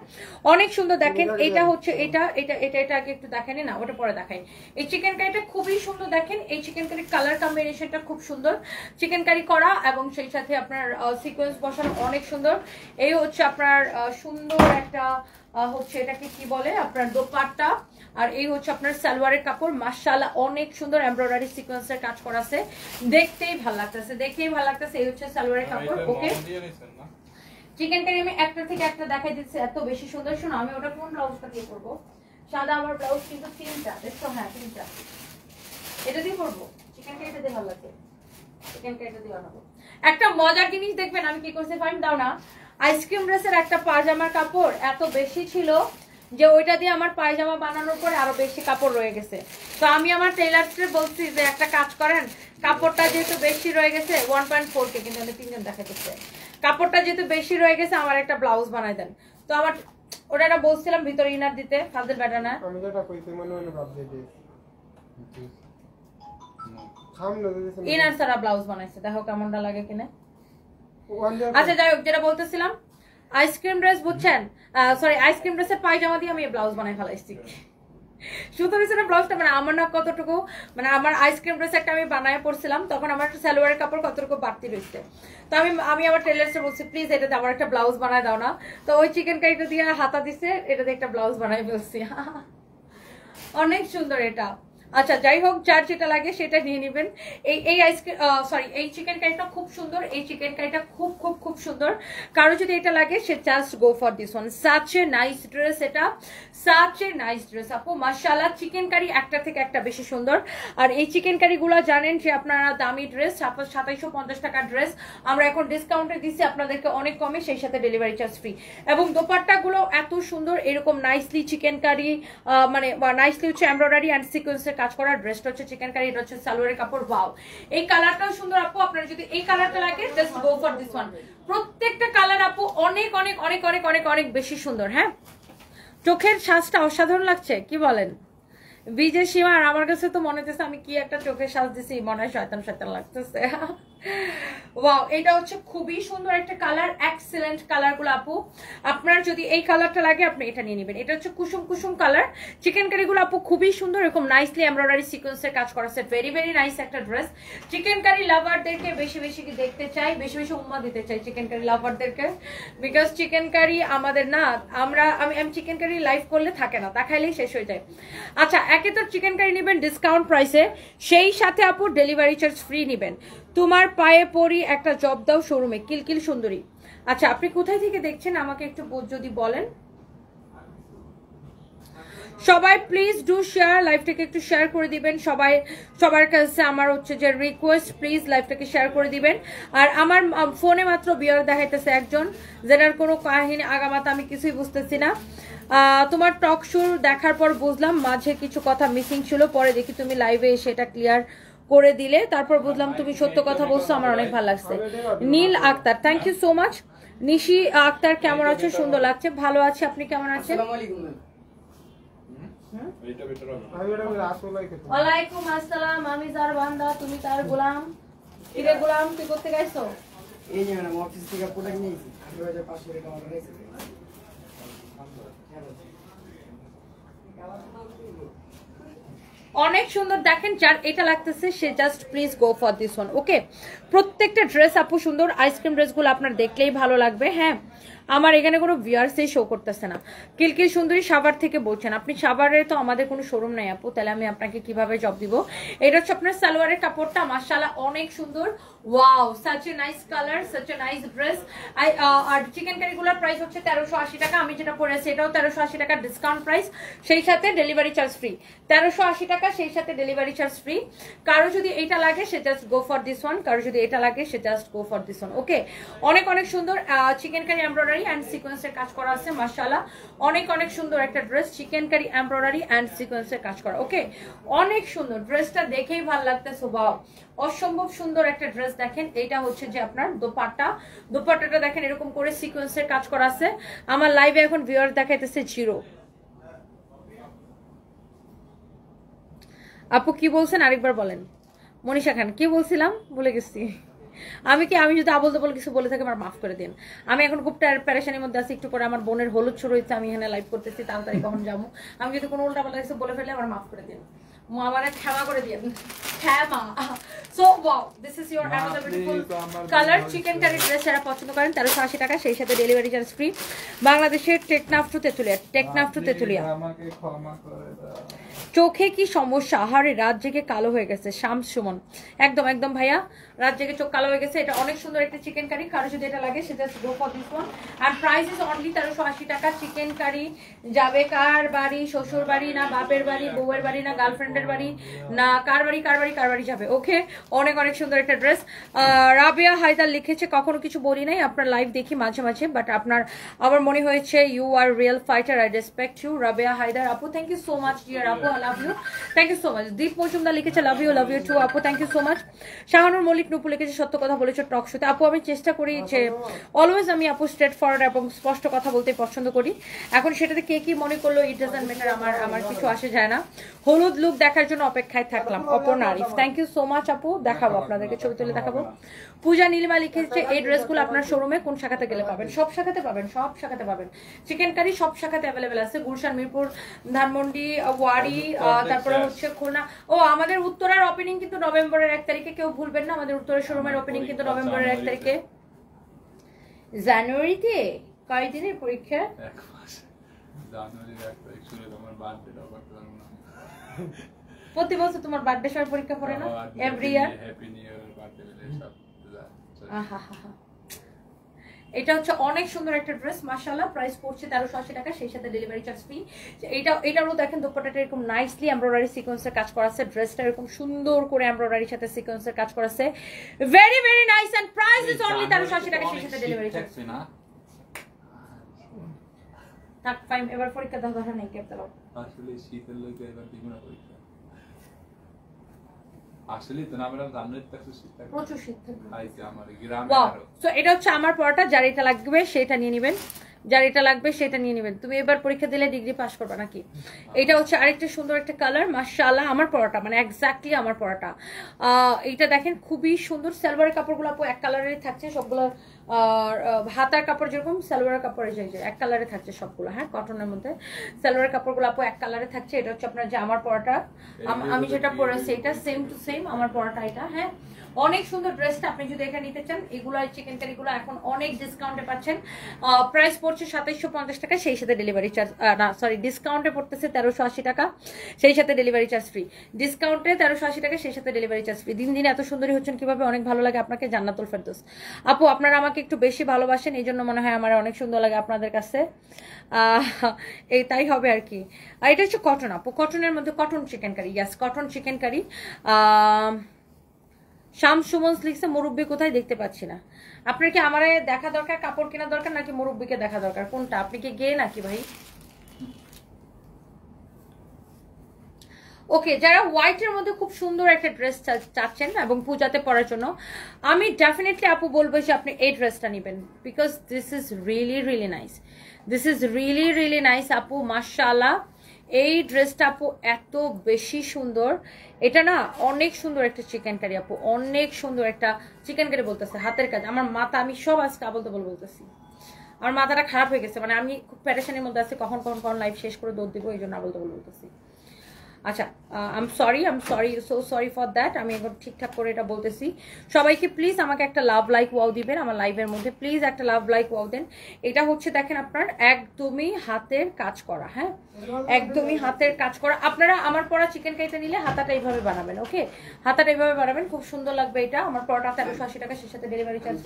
অনেক সুন্দর দেখেন। এটা হচ্ছে এটা এটা এটা এটা আগে একটু দেখাই না, ওটা পরে দেখাই। এই চিকেন কারিটা খুবই সুন্দর দেখেন, এই চিকেন কারির কালার কম্বিনেশনটা খুব সুন্দর, চিকেন কারি করা এবং সেই সাথে আপনার সিকোয়েন্স বসানো অনেক সুন্দর। এই হচ্ছে আপনার সুন্দর একটা হচ্ছে এটাকে কি বলে আপনার দোপাট্টা, আর এই হচ্ছে আপনার সালোয়ারের কাপড়। মাশাআল্লাহ অনেক সুন্দর এমব্রয়ডারি সিকোয়েন্সের কাজ করা আছে, দেখতেই ভালো লাগতেছে, দেখতেই ভালো লাগতেছে। এই হচ্ছে সালোয়ারের কাপড়। ওকে চিকেন কারি আমি একটা থেকে একটা দেখাই দিচ্ছি, এত বেশি সুন্দর। শোনো আমি ওটা কোন ব্লাউজটা দিয়ে করবো, সাদা আমার ব্লাউজ কিন্তু তিনটা, দেখছো? হ্যাঁ তিনটা, এটা দিয়ে করবো। চিকেন কারিটা দিয়ে ভালো লাগছে, চিকেন কারিটা দিয়ে বানাবো। একটা মজার জিনিস দেখবেন আমি কি করতে পারি দাও না, আইসক্রিম ড্রেসের একটা পায়জামার কাপড় এত বেশি ছিল যে ওইটা দিয়ে আমার পায়জামা বানানোর পরে আরো বেশি কাপড় রয়ে গেছে। তো আমি আমার টেলারকে বলছি যে একটা কাজ করেন, কাপড়টা যেহেতু বেশি রয়ে গেছে 1.4K, কিন্তু আমি তিনজন দেখাচ্ছি, কাপড়টা যেহেতু বেশি রয়ে গেছে আমার একটা ব্লাউজ বানাই দেন। তো আমার ওটা না বলছিলাম ভিতরে ইনার দিতে, ফাজল ব্যাটা না আমি যেটা কইতে মনে হলো ভাব দিই ইনার সারা ব্লাউজ বানাইছে, দেখো কেমনটা লাগে কিনা। আচ্ছা যাই হোক, যেটা বলতেছিলাম আইসক্রিম ড্রেস বুঝছেন, সরি আইসক্রিম ড্রেসের পায়জামা দিয়ে আমি ব্লাউজ বানাই ফেলাইছি। সুতরাং ব্লাউজটা মানে আমার না কতটুকু, মানে আমার আইসক্রিম ড্রেস একটা আমি বানায় পড়ছিলাম, তখন আমার সালোয়ারের কাপড় কতটুকু বাড়তি রয়েছে। তো আমি আমার টেলার্সে বলছি প্লিজ এটাতে আমার একটা ব্লাউজ বানায় দাও না। তো ওই চিকেন কারিটা দিয়ে হাতা দিছে, এটাতে একটা ব্লাউজ বানাই ফেলছি। অনেক সুন্দর এটা। আচ্ছা যাই হোক, যার যেটা লাগে সেটা নিয়ে নেবেন। এই আইসক্রিম সরি এই চিকেন কারিটা খুব সুন্দর, এই চিকেন কারিটা খুব খুব খুব সুন্দর। কারো যদি এটা লাগে সে just go for this one. Such a nice dress, এটা সাচ এ নাইস ড্রেস আপু মাশাআল্লাহ। চিকেন কারি একটা থেকে একটা বেশি সুন্দর। আর এই চিকেন কারিগুলো জানেন যে আপনারা দামি ড্রেস 2750 টাকার ড্রেস আমরা এখন ডিসকাউন্টে দিচ্ছি আপনাদেরকে অনেক কমে, সেই সাথে ডেলিভারি চার্জ ফ্রি। এবং দোপাট্টাগুলো এত সুন্দর, এরকম নাইসলি চিকেন কারি মানে নাইসলি হচ্ছে এমব্রয়ডারি অ্যান্ড সিকোয়েন্সের কাজ করা। ড্রেসটা হচ্ছে চিকেন কারি, এটা হচ্ছে সালোয়ারের কাপড়। ওয়াও এই কালারটাও সুন্দর আপু, আপনারা যদি এই কালারটা লাগে just go for this one. প্রত্যেকটা কালার আপু অনেক অনেক অনেক অনেক অনেক অনেক বেশি সুন্দর। হ্যাঁ চোখের সাজটা অসাধারণ লাগছে, কি বলেন বিজয় সীমা? আর আমার কাছে তো মনে হচ্ছে আমি কি একটা চোখের সাজ দিছি, মনে হয় শয়তান শয়তান লাগতেছে। ওয়াও এটা হচ্ছে খুবই সুন্দর একটা কালার, এক্সেলেন্ট কালারগুলো আপু। আপনার যদি এই কালারটা লাগে আপনি এটা নিয়ে নেবেন। এটা হচ্ছে কুসুম কুসুম কালার। চিকেন কারিগুলো আপু খুবই সুন্দর, এরকম নাইসলি এমব্রয়ডারি সিকোয়েন্সের কাজ করা আছে। ভেরি ভেরি নাইস একটা ড্রেস। চিকেন কারি লাভারদেরকে বেশি বেশি দেখতে চাই, বেশি বেশি উম্মা দিতে চাই চিকেন কারি লাভারদেরকে, বিকজ চিকেন কারি আমাদের না, আমি চিকেন কারি লাইভ করলে থাকে না, দেখাইলেই শেষ হয়ে যায়। আচ্ছা একে তো চিকেন কারি নেবেন ডিসকাউন্ট প্রাইসে, সেই সাথে আপু ডেলিভারি চার্জ ফ্রি নেবেন। তোমার পায়ে পরি একটা জব দাও শোরুমে, কিলকিল সুন্দরী। আচ্ছা আপনি কোথায় থেকে দেখছেন আমাকে একটু যদি বলেন। সবাই প্লিজ ডু শেয়ার, লাইভটাকে একটু শেয়ার করে দিবেন সবাই। সবার কাছে আমার হচ্ছে যে রিকোয়েস্ট, প্লিজ লাইভটাকে শেয়ার করে দিবেন। আর আমার ফোনে মাত্র বিয়ার দেখাইতেছে একজন, যেটার কোনো কাহিনী আগামাতা আমি কিছুই বুঝতেছি না। তোমার টক শো দেখার পর বুঝলাম মাঝে কিছু কথা মিসিং ছিল, পরে দেখি তুমি লাইভে এসে এটা ক্লিয়ার করে দিলে, তারপর বুঝলাম তুমি সত্য কথা বলছো, আমার অনেক ভালো লাগছে। Nil Akter, thank you so much. Nishi Akter কেমন আছো? সুন্দর লাগছে, ভালো আছে, আপনি কেমন আছেন? ওয়ালাইকুম আসসালাম। আমি যার বান্দা তুমি তার গোলাম। কিরে গোলাম, তুই করতে গাইছো? এই যে ম্যাডাম অফিস থেকে প্রোডাক্ট নিয়েছি 2500 টাকা অর্ডার হয়েছে। অনেক সুন্দর, দেখেন যার এটা লাগতেছে সে just please go for this one. Okay, প্রত্যেকটা ড্রেস আপু সুন্দর, আইসক্রিম ড্রেসগুলো আপনার দেখলেই ভালো লাগবে। হ্যাঁ, আমার এখানে কোনো ভিউয়ার্সই শো করতেছে না। কিলকিল সুন্দরী সাভার থেকে বলছেন, আপনি সাভারে তো আমাদের কোনো শোরুম নাই আপু, তাহলে আমি আপনাকে কিভাবে জব দিব? এটা হচ্ছে আপনার সালোয়ারের কাপড়টা, মাশাআল্লাহ অনেক সুন্দর। Wow, such a nice colour, such a nice dress. আর চিকেন কারিগুলোর প্রাইস হচ্ছে 1380 টাকা। আমি যেটা পরেছি এটাও 1380 টাকা ডিসকাউন্ট প্রাইস, সেই সাথে ডেলিভারি চার্জ ফ্রি। 1380 টাকা, সেই সাথে ডেলিভারি চার্জ ফ্রি। কারো যদি এটা লাগে সে just go for this one, কারো যদি এটা লাগে সে just go for this one. Okay, অনেক অনেক সুন্দর চিকেন কারি এমব্রয়ডারি অ্যান্ড সিকোয়েন্সের কাজ করা আছে, মাশাআল্লাহ অনেক অনেক সুন্দর একটা dress, chikankari embroidery and সিকোয়েন্সের কাজ করা। ওকে, অনেক সুন্দর, ড্রেসটা দেখেই ভালো লাগতেছে। বাহ, অসম্ভব সুন্দর একটা ড্রেস। দেখেন এইটা হচ্ছে যে আপনার দোপাট্টাটা দেখেন এরকম করে সিকোয়েন্সের কাজ করা আছে। আমার লাইভে এখন ভিউয়ার দেখাইতেছে 0। আপু কি বলছেন আরেকবার বলেন। মনীষা খান, কি বলছিলাম ভুলে গেছি। আমি যদি আবল তাবল কিছু বলে থাকি আমার মাফ করে দিন। আমি এখন খুব প্যারেশানির মধ্যে আছি, একটু পরে আমার বোনের হলুদ শুরু হয়েছে, আমি এখানে লাইভ করতেছি, তাড়াতাড়ি কখন যাবো। আমি যদি কোনো উল্টাপাল্টা কিছু বলে ফেলে আমার মাফ করে দিন, আমার ক্ষমা করে দিন, ক্ষমা। So wow, this is your another beautiful colour chikankari dress. যারা পছন্দ করেন 1380 টাকা, সেই সাথে ডেলিভারি চার্জ ফ্রি। বাংলাদেশের টেকনাফ টু তেতুলিয়া। চোখে কি সমস্যা? আহারে রাত জেগে কালো হয়ে গেছে। শামস সুমন, একদম একদম ভাইয়া, রাত জেগে চোখ কালো হয়ে গেছে। এটা অনেক সুন্দর একটা চিকেন কারি, কারো যদি এটা লাগে সে just go for this one. আর প্রাইস ইজ অনলি 1380 টাকা। চিকেন কারি যাবে কার বাড়ি? শ্বশুর বাড়ি না বাপের বাড়ি, বউয়ের বাড়ি না গার্লফ্রেন্ডের বাড়ি, না কার বাড়ি যাবে। ওকে, অনেক অনেক সুন্দর একটা ড্রেস। রাবিয়া হায়দার লিখেছে, কখনো কিছু বলি নাই, আপনার লাইভ দেখি মাঝে মাঝে, বাট আপনার আমার মনে হয়েছে you are real fighter, I respect you. Rabia Haider আপু, thank you so much dear আপু, I love you, thank you so much. Deep Majumdar লিখেছে লাভ ইউ টু আপু, thank you so much. Shahanur Mallick Nupu লিখেছে, সত্য কথা বলেছো টক শোতে। আপু আমি চেষ্টা করি যে অলওয়েজ আমি আপু স্ট্রেট ফরওয়ার্ড এবং স্পষ্ট কথা বলতে পছন্দ করি। এখন সেটাতে কে কি মনে করলো ইট ডাজন্ট ম্যাটার, আমার কিছু আসে যায় না। হলুদ লুক দেখার জন্য অপেক্ষায় থাকলাম। Aparna Arif, thank you so much আপু, দেখাবো আপনাদেরকে, ছবি তুলে দেখাবো। পূজা নীলিমা লিখেছে, এই ড্রেসগুলো আপনার শোরুমে কোন শাখাতে গেলে পাবেন? সব শাখাতে পাবেন, সব শাখাতে পাবেন। চিকেন কারি সব শাখাতে অ্যাভেলেবেল আছে, গুলশান, মিরপুর, ধানমন্ডি, ওয়ারি, তারপরে হচ্ছে খুলনা। ও আমাদের উত্তরার ওপেনিং কিন্তু নভেম্বরের 1 তারিখে, কেউ ভুলবেন না, আমাদের উত্তরের শোরুমের ওপেনিং কিন্তু নভেম্বরের 1 তারিখে। জানুয়ারিতে কয় দিনের পরীক্ষা? এক মাস, জানুয়ারির 1 তারিখ শুনে তোমার বার্থডেটাও করতে পারবো না। প্রতি বছর তোমার বার্থডে সময় পরীক্ষা পড়ে না? Every year. Happy new year, birthday সব। এটা হচ্ছে অনেক সুন্দর একটা ড্রেস, মাশাআল্লাহ প্রাইস পড়ছে 1380 টাকা, সেই সাথে ডেলিভারি চার্জ ফ্রি। এটারও দেখেন দোপাট্টাটা এরকম নাইসলি এমব্রয়ডারি সিকোয়েন্সের কাজ করা আছে, ড্রেসটা এরকম সুন্দর করে এমব্রয়ডারির সাথে সিকোয়েন্সের কাজ করা আছে, very very nice and price is only 1380 টাকা, সেই সাথে ডেলিভারি চার্জ না। থাক ফাইন, এবার পরীক্ষা দাও, ধরা নেই কেটে দাও। আসলে শীতের লোকে এবার দিব না পরীক্ষা। আসলে তো না, আমরা জানুয়ারি থেকে শীত থাকে, প্রচুর শীত থাকে আইছে আমার গ্রামে। সো এটা হচ্ছে আমার পড়াটা, যার এটা লাগবে সেটা নিয়ে নেবেন, যার এটা লাগবে সেটা নিয়ে নেবেন। তুমি এবার পরীক্ষা দিলে ডিগ্রি পাস করবে নাকি? এটা হচ্ছে আরেকটা সুন্দর একটা কালার, মাশাআল্লাহ আমার পড়াটা মানে এক্স্যাক্টলি আমার পড়াটা। এইটা দেখেন খুবই সুন্দর, সালোয়ারের কাপড়গুলো আপু এক কালারেরই থাকছে সবগুলো। হাতার কাপড় যেরকম সালোয়ারের কাপড় যে এক কালারে থাকছে সবগুলো, হ্যাঁ কটনের মধ্যে সালোয়ারের কাপড়গুলো আপু এক কালারে থাকছে। এটা হচ্ছে আপনার যে আমার পড়াটা, আমি যেটা পরেছি এটা সেম টু সেম আমার পড়াটা এটা। হ্যাঁ অনেক সুন্দর ড্রেসটা আপনি যদি এটা নিতে চান, এগুলো চিকেন কারিগুলো এখন অনেক ডিসকাউন্টে পাচ্ছেন। প্রাইস পড়ছে 2750 টাকা, সেই সাথে ডেলিভারি চার্জ, না সরি ডিসকাউন্টে পড়তেছে 1380 টাকা, সেই সাথে ডেলিভারি চার্জ ফ্রি। ডিসকাউন্টে 1380 টাকা, সেই সাথে ডেলিভারি চার্জ ফ্রি। দিন দিন এত সুন্দরী হচ্ছেন কিভাবে, অনেক ভালো লাগে আপনাকে, জান্নাতুল ফেরদৌস। আপু আপনারা আমাকে একটু বেশি ভালোবাসেন, এই জন্য মনে হয় আমার অনেক সুন্দর লাগে আপনাদের কাছে, এই তাই হবে আর কি। আর এটা হচ্ছে কটন আপু, কটনের মধ্যে কটন চিকেন কারি, ইয়াস কটন চিকেন কারি। শাম সুমন্স লিখছে মুরব্বি কোথায়, দেখতে পাচ্ছি না। আপনার কি আমারে দেখা দরকার, কাপড় কেনা দরকার, নাকি মুরব্বিকে দেখা দরকার, কোনটা? আপনি কি গে নাকি ভাই? ওকে, যারা হোয়াইটের মধ্যে খুব সুন্দর একটা ড্রেস চাচ্ছেন এবং পূজাতে পরার জন্য, আমি ডেফিনেটলি আপু বলবো যে আপনি এই ড্রেসটা নেবেন, because this is really really nice, this is really really nice আপু, মাশাআল্লাহ। এই ড্রেসটা আপু এত বেশি সুন্দর, এটা না অনেক সুন্দর একটা চিকেন কারি আপু, অনেক সুন্দর একটা চিকেন কারি বলতেছে, হাতের কাজ। আমার মাথা, আমি সব আজকে আবল তাবল বলতেছি, আমার মাথাটা খারাপ হয়ে গেছে, মানে আমি খুব প্যারেশানির মধ্যে আছি, কখন কখন কখন লাইভ শেষ করে দৌড় দিব, এই জন্য আবল তাবল বলতেছি। আচ্ছা, I am sorry, so sorry for that. আমি এখন ঠিকঠাক করে এটা বলতেছি। সবাইকে প্লিজ আমাকে একটা লাভ লাইক ওয়াও দিবেন আমার লাইভের মধ্যে, প্লিজ একটা লাভ লাইক ওয়াও দেন। এটা হচ্ছে দেখেন আপনার একদমই হাতের কাজ করা, হ্যাঁ একদমই হাতের কাজ করা। আপনারা আমার পরা চিকেন কারিটা নিলে হাতাটা এইভাবে বানাবেন, ওকে হাতাটা এইভাবে বানাবেন, খুব সুন্দর লাগবে এটা। আমার পরাটা 1380 টাকা, সেই সাথে ডেলিভারি চার্জ।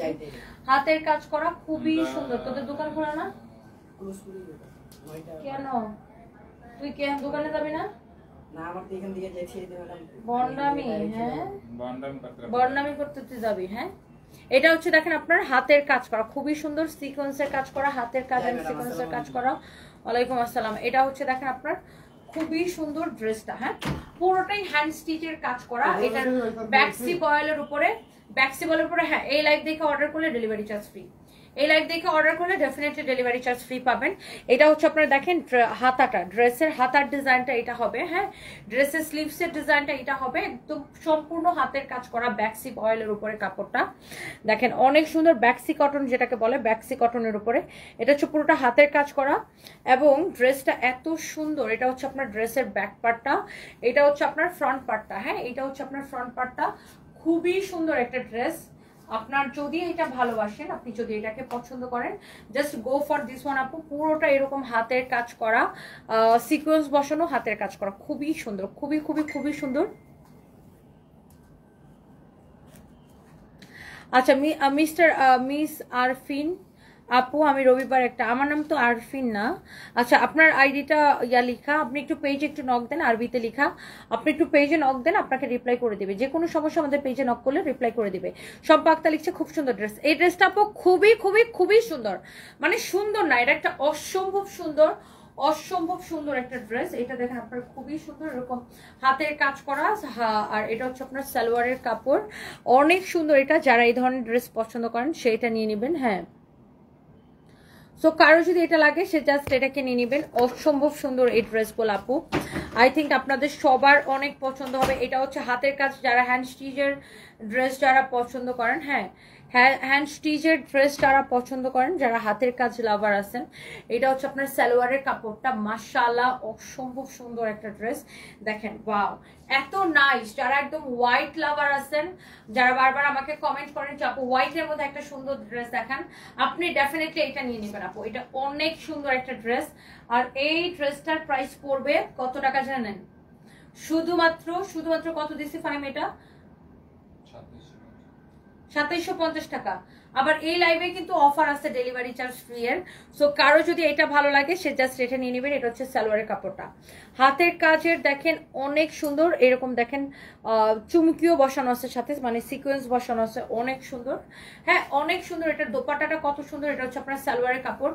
হাতের কাজ করা খুবই সুন্দর। তোদের দোকান খোলা না কেন? তুই কে দোকানে যাবি না? বর্ণামি, হ্যাঁ বর্ণামি করতে তুই যাবি, হ্যাঁ। এটা হচ্ছে দেখেন আপনার হাতের কাজ করা, খুবই সুন্দর সিকোয়েন্সের কাজ করা, হাতের কাজ এন্ড সিকোয়েন্সের কাজ করা। ওয়ালাইকুম আসসালাম। এটা হচ্ছে দেখেন আপনার খুবই সুন্দর ড্রেসটা, হ্যাঁ পুরোটাই হ্যান্ড স্টিচের কাজ করা। এটার ব্যাক্সি বয়েলের উপরে, ব্যাক্সি বয়েলের উপরে, হ্যাঁ এই লাইভ দেখে অর্ডার করলে ডেলিভারি চার্জ ফ্রি, এই লাইভ দেখে অর্ডার করলে ডেফিনেটলি ডেলিভারি চার্জ ফ্রি পাবেন। এটা হচ্ছে আপনারা দেখেন হাতাটা, ড্রেসের হাতার ডিজাইনটা এটা হবে, হ্যাঁ ড্রেসের স্লিভসের ডিজাইনটা এটা হবে, একদম সম্পূর্ণ হাতের কাজ করা ব্যাক্সি অয়েলের উপরে কাপড়টা দেখেন, অনেক সুন্দর ব্যাক্সি কটন যেটাকে বলে, ব্যাক্সি কটনের উপরে এটা হচ্ছে পুরোটা হাতের কাজ করা এবং ড্রেসটা এত সুন্দর। এটা হচ্ছে আপনার ড্রেসের ব্যাক পার্টটা, এটা হচ্ছে আপনার ফ্রন্ট পার্টটা, হ্যাঁ এটা হচ্ছে আপনার ফ্রন্ট পার্টটা। খুবই সুন্দর একটা ড্রেস, আপনার যদি এটা ভালোবাসেন, আপনি যদি এটাকে পছন্দ করেন, just go for this one আপু। পুরোটা এরকম হাতের কাজ করা, সিকোয়েন্স বসানো, হাতের কাজ করা, খুবই সুন্দর, খুবই খুবই খুবই সুন্দর। আচ্ছা মিস আরফিন আপু, আমি রবিবার একটা, আমার নাম তো আরফিন না। আচ্ছা আপনার আইডিটা ইয়া লিখা, আপনি একটু পেজে একটু নক দেন, আরবিতে লিখা, আপনি একটু পেজে নক দেন, আপনাকে রিপ্লাই করে দিবে। যে কোনো সমস্যা আমাদের পেজে নক করলে রিপ্লাই করে দিবে। শম্পা আক্তার লিখছে খুব সুন্দর ড্রেস। এই ড্রেসটা আপু খুবই খুবই খুবই সুন্দর, মানে সুন্দর না, এটা একটা অসম্ভব সুন্দর, অসম্ভব সুন্দর একটা ড্রেস। এটা দেখেন আপনার খুবই সুন্দর, এরকম হাতের কাজ করা, আর এটা হচ্ছে আপনার সালোয়ারের কাপড়, অনেক সুন্দর। এটা যারা এই ধরনের ড্রেস পছন্দ করেন সেইটা নিয়ে নেবেন, হ্যাঁ। সো কারো যদি এটা লাগে সে জাস্ট এটাকে নিয়ে নেবেন, অসম্ভব সুন্দর এই ড্রেসগুলো আপু। আই থিঙ্ক আপনাদের সবার অনেক পছন্দ হবে। এটা হচ্ছে হাতের কাজ, যারা হ্যান্ড স্টিচের ড্রেস যারা পছন্দ করেন, হ্যাঁ হ্যান্ড স্টিচের ড্রেস যারা পছন্দ করেন, যারা হাতের কাজ লাভার আছেন, এটা হচ্ছে আপনার সালোয়ারের কাপড়টা, মাশাআল্লাহ অসম্ভব সুন্দর একটা ড্রেস দেখেন, ওয়াও এত নাইস। যারা একদম হোয়াইট লাভার আছেন, যারা বারবার আমাকে কমেন্ট করেন যে আপু হোয়াইটের মধ্যে একটা সুন্দর ড্রেস দেখান, আপনি ডেফিনেটলি এটা নিয়ে নেবেন আপু, এটা অনেক সুন্দর একটা ড্রেস। আর এই ড্রেসটার প্রাইস পড়বে কত টাকা জানেন? শুধুমাত্র কত দিছি ফাইম, এটা 2750 টাকা। আবার এই লাইভে কিন্তু অফার আছে ডেলিভারি চার্জ ফ্রি এর। সো কারো যদি এটা ভালো লাগে সে জাস্ট এটা নিয়ে নেবেন। এটা হচ্ছে সালোয়ারের কাপড়টা, হাতের কাজের দেখেন অনেক সুন্দর, এরকম দেখেন চুমকিও বসানো আছে সাথে, মানে সিকোয়েন্স বসানো আছে, অনেক সুন্দর, হ্যাঁ অনেক সুন্দর। এটার দোপাট্টাটা কত সুন্দর, এটা হচ্ছে আপনার সালোয়ারের কাপড়।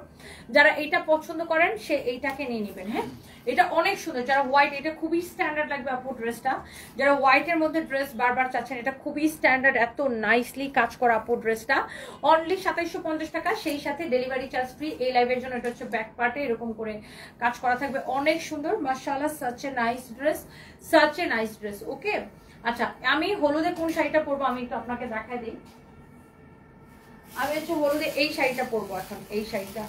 যারা এইটা পছন্দ করেন সে এইটাকে নিয়ে নেবেন, হ্যাঁ এটা অনেক সুন্দর। যারা হোয়াইট, এটা খুবই স্ট্যান্ডার্ড লাগবে আপু ড্রেসটা, যারা হোয়াইটের মধ্যে ড্রেস বারবার চাচ্ছেন, এটা খুবই স্ট্যান্ডার্ড, এত নাইসলি কাজ করা আপু ড্রেসটা, অনলি 2750 টাকা, সেই সাথে ডেলিভারি চার্জ ফ্রি। এই লাইভের জন্য এটা হচ্ছে ব্যাক পার্টে এরকম করে কাজ করা থাকবে, অনেক সুন্দর মাশাআল্লাহ, such a nice dress, such a nice dress. Okay আচ্ছা, আমি হলুদে কোন শাড়িটা পরবো আমি একটু আপনাকে দেখাই দিই। আমি হচ্ছে হলুদে এই শাড়িটা পরবো এখন, এই শাড়িটা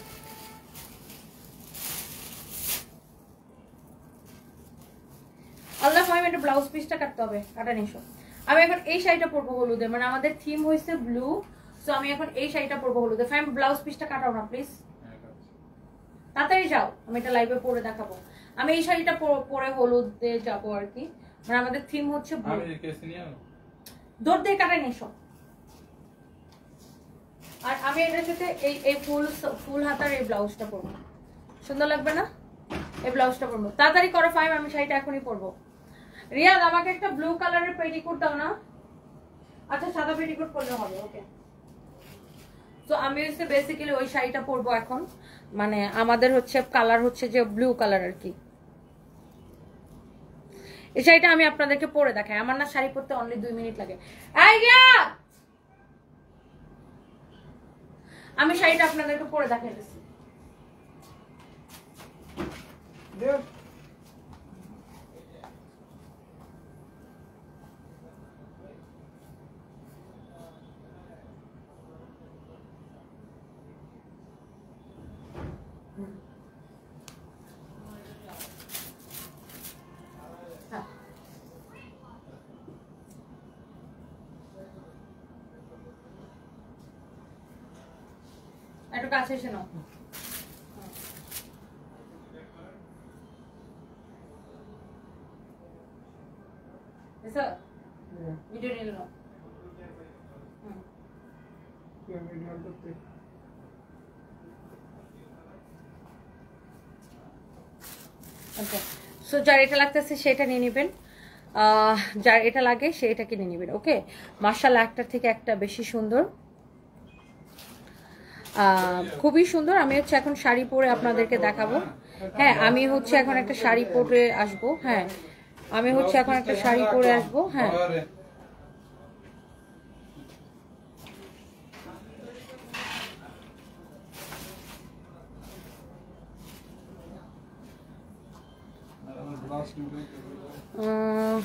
আল্লাহ ফাহিম, এটা ব্লাউজ পিসটা কাটতে হবে, কাটা নিশো। আমি এখন এই শাড়িটা পরবো হলুদে, মানে আমাদের থিম হয়েছে ব্লু, সো আমি এখন এই শাড়িটা পরবো হলুদে। ফাইম ব্লাউজ পিসটা কাটাও না প্লিজ, তাড়াতাড়ি যাও, আমি এটা লাইভে পরে দেখাবো। আমি এই শাড়িটা পরে হলুদে যাবো আর কি, মানে আমাদের থিম হচ্ছে ব্লু। দৌড় দিয়ে কাটাই নেই সব। আর আমি এটার সাথে এই ফুল হাতার এই ব্লাউজটা পরবো, সুন্দর লাগবে না? এই ব্লাউজটা পরবো, তাড়াতাড়ি করো ফাইম, আমি শাড়িটা এখনই পরবো। রিয়াদ আমাকে একটা ব্লু কালারের পেটিকোট দাও না। আচ্ছা সাদা পেটিকোট পরলে হবে, ওকে। তো আমি হচ্ছে বেসিক্যালি ওই শাড়িটা পরবো এখন, মানে আমাদের হচ্ছে কালার হচ্ছে যে ব্লু কালার আর কি। এই শাড়িটা আমি আপনাদেরকে পরে দেখাই, আমার না শাড়ি পরতে অনলি 2 মিনিট লাগে। এই রিয়াদ, আমি শাড়িটা আপনাদেরকে পরে দেখাই দিচ্ছি। একটু কাছে এসে নাও। ভিডিও নিয়ে নাও। আচ্ছা, সো যার এটা লাগতেছে সেটা নিয়ে নেবেন, যার এটা লাগে সেটা কিনে নেবেন। ওকে, মাশাআল্লাহ একটার থেকে একটা বেশি সুন্দর, খুবই সুন্দর। আমি হচ্ছে এখন শাড়ি পরে আপনাদেরকে দেখাবো। হ্যাঁ, আমি হচ্ছে এখন একটা শাড়ি পরে আসবো। হ্যাঁ, আমি হচ্ছে এখন একটা শাড়ি পরে আসবো। হ্যাঁ,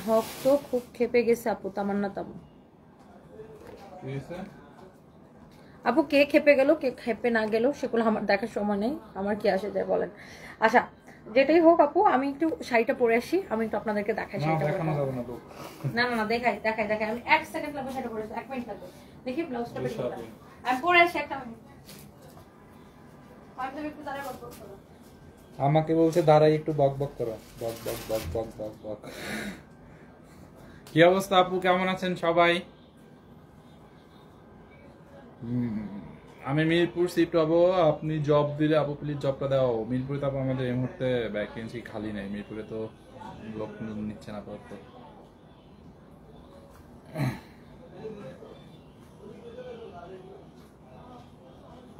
হক তো খুব খেপে গেছে আপু, তামান্না তামু। আপু কে খেপে গেল কে খেপে না গেল সেগুলো আমার দেখার সময় নেই, আমার কি আসে যায় বলেন। আচ্ছা যেটাই হোক আপু, আমি একটু শাড়িটা পরে আসি, আমি একটু আপনাদেরকে দেখাই শাড়িটা। না না না, দেখাই দেখাই দেখাই, আমি 1 সেকেন্ড লাগবে শাড়িটা পরে, 1 মিনিট লাগবে। দেখি ব্লাউজটা বের করতে, আমি পরে আসি 1 মিনিট। আমি একটু দাঁড়ায় বক বক করো, আমাকে বলছে দাঁড়াই একটু বক বক করো, বক বক বক বক বক বক। কি অবস্থা আপু, কেমন আছেন সবাই? আমি মিরপুর শিফট হবো, আপনি জব দিলে আপু প্লিজ জবটা দাও। মিরপুরে তো আমাদের এই মুহূর্তে ভ্যাকেন্সি খালি নেই, মিরপুরে তো লোক নিচ্ছে না আপাতত।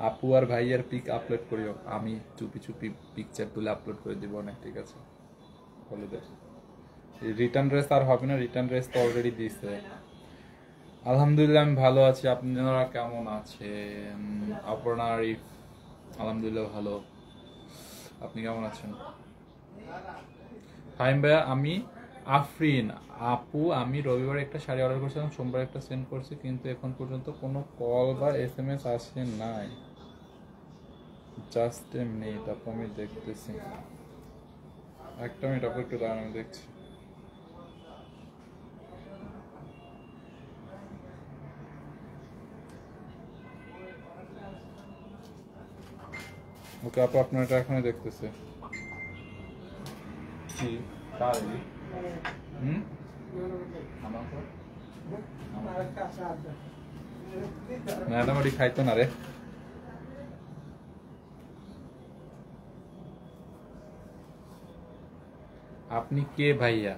আপু আর ভাইয়ার পিক আপলোড করিও, আমি চুপি চুপি পিকচার তুলে আপলোড করে দিব। অনেক ঠিক আছে, বলে দে। রিটার্ন রেস আর হবে না, রিটার্ন রেস তো অলরেডি দিয়েছে। আলহামদুলিল্লাহ আমি ভালো আছি, আপনারা কেমন আছেন? আপনার আলহামদুলিল্লাহ ভালো, আপনি কেমন আছেন? ফাহিম ভাইয়া, আমি আফরিন আপু, আমি রবিবার একটা শাড়ি অর্ডার করেছিলাম, সোমবার একটা সেন্ড করছি, কিন্তু এখন পর্যন্ত কোনো কল বা SMS আসে নাই। জাস্ট এ মিনিট আপু, আমি দেখতেছি, একটা মিনিট আপু, একটু দাঁড়ান, আমি দেখছি। ওকে আপু, আপনার এটা এখনই দেখতেছে। কি তাই? ম্যাডাম ওটি খাইতো না রে। আপনি কে ভাইয়া?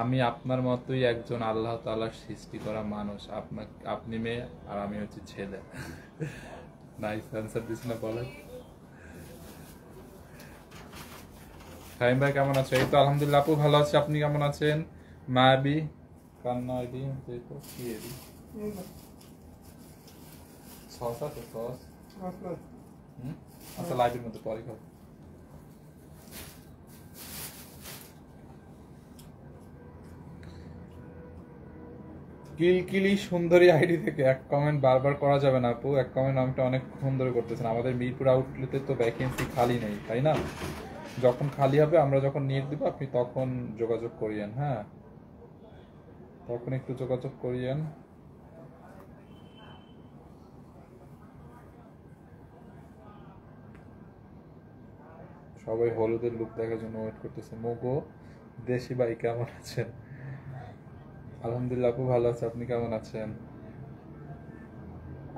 আমি আপনার মতোই একজন আল্লাহ তাআলার সৃষ্টি করা মানুষ। আপনি মেয়ে আর আমি হচ্ছে ছেলে। নাইস অ্যান্সার দিস না, বলেন। ফাহিম ভাই কেমন আছো? এই তো আলহামদুলিল্লাহ আপু ভালো আছি, আপনি কেমন আছেন? মায়াবি কান্না আইডি তো কি এডি সস আছে, সস আচ্ছা লাইভের মধ্যে পরে খাবো। কিলকিলি সুন্দরী আইডি থেকে এক কমেন্ট বারবার করা যাবে না আপু, এক কমেন্ট আমাকে অনেকক্ষণ ধরে করতেছেন। আমাদের মিরপুর আউটলেটে তো ভ্যাকেন্সি খালি নেই, তাই না? যখন খালি হবে, আমরা যখন নিয়োগ দিব, আপনি তখন যোগাযোগ করিয়েন। হ্যাঁ, তখন একটু যোগাযোগ করিয়েন। সবাই হলুদের লুক দেখার জন্য ওয়েট করতেছে। মোগো দেশি ভাই কেমন আছেন? আলহামদুলিল্লাহ আপু ভালো আছে, আপনি কেমন আছেন?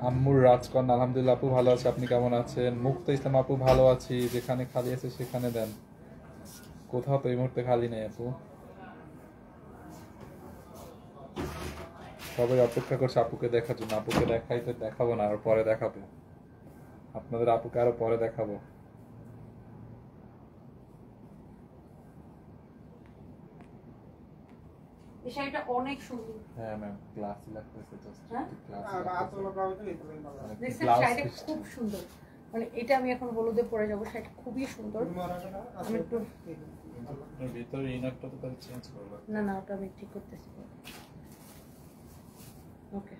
আম্মুর রাজকন্যা আলহামদুলিল্লাহ আপু ভালো আছে, আপনি কেমন আছেন? মুক্ত ইসলাম আপু ভালো আছি, যেখানে খালি আছে সেখানে দেন, কোথাও তো এই মুহূর্তে খালি নেই আপু। সবাই অপেক্ষা করছে আপুকে দেখার জন্য। আপুকে দেখাইতে দেখাবো না, আর পরে দেখাবো আপনাদের আপুকে, আরো পরে দেখাবো। এই শাড়িটা অনেক সুন্দর। হ্যাঁ ম্যাম ক্লাসি লাগতেছে, জাস্ট হ্যাঁ? ক্লাসি দেখছেন শাড়িটা খুব সুন্দর, মানে এটা আমি এখন হলুদে পরে যাবো, শাড়িটা খুবই সুন্দর। আমি একটু ভিতরে ইনারটা তো তাহলে চেঞ্জ করব। না না ওটা আমি ঠিক করতেছি। ওকে,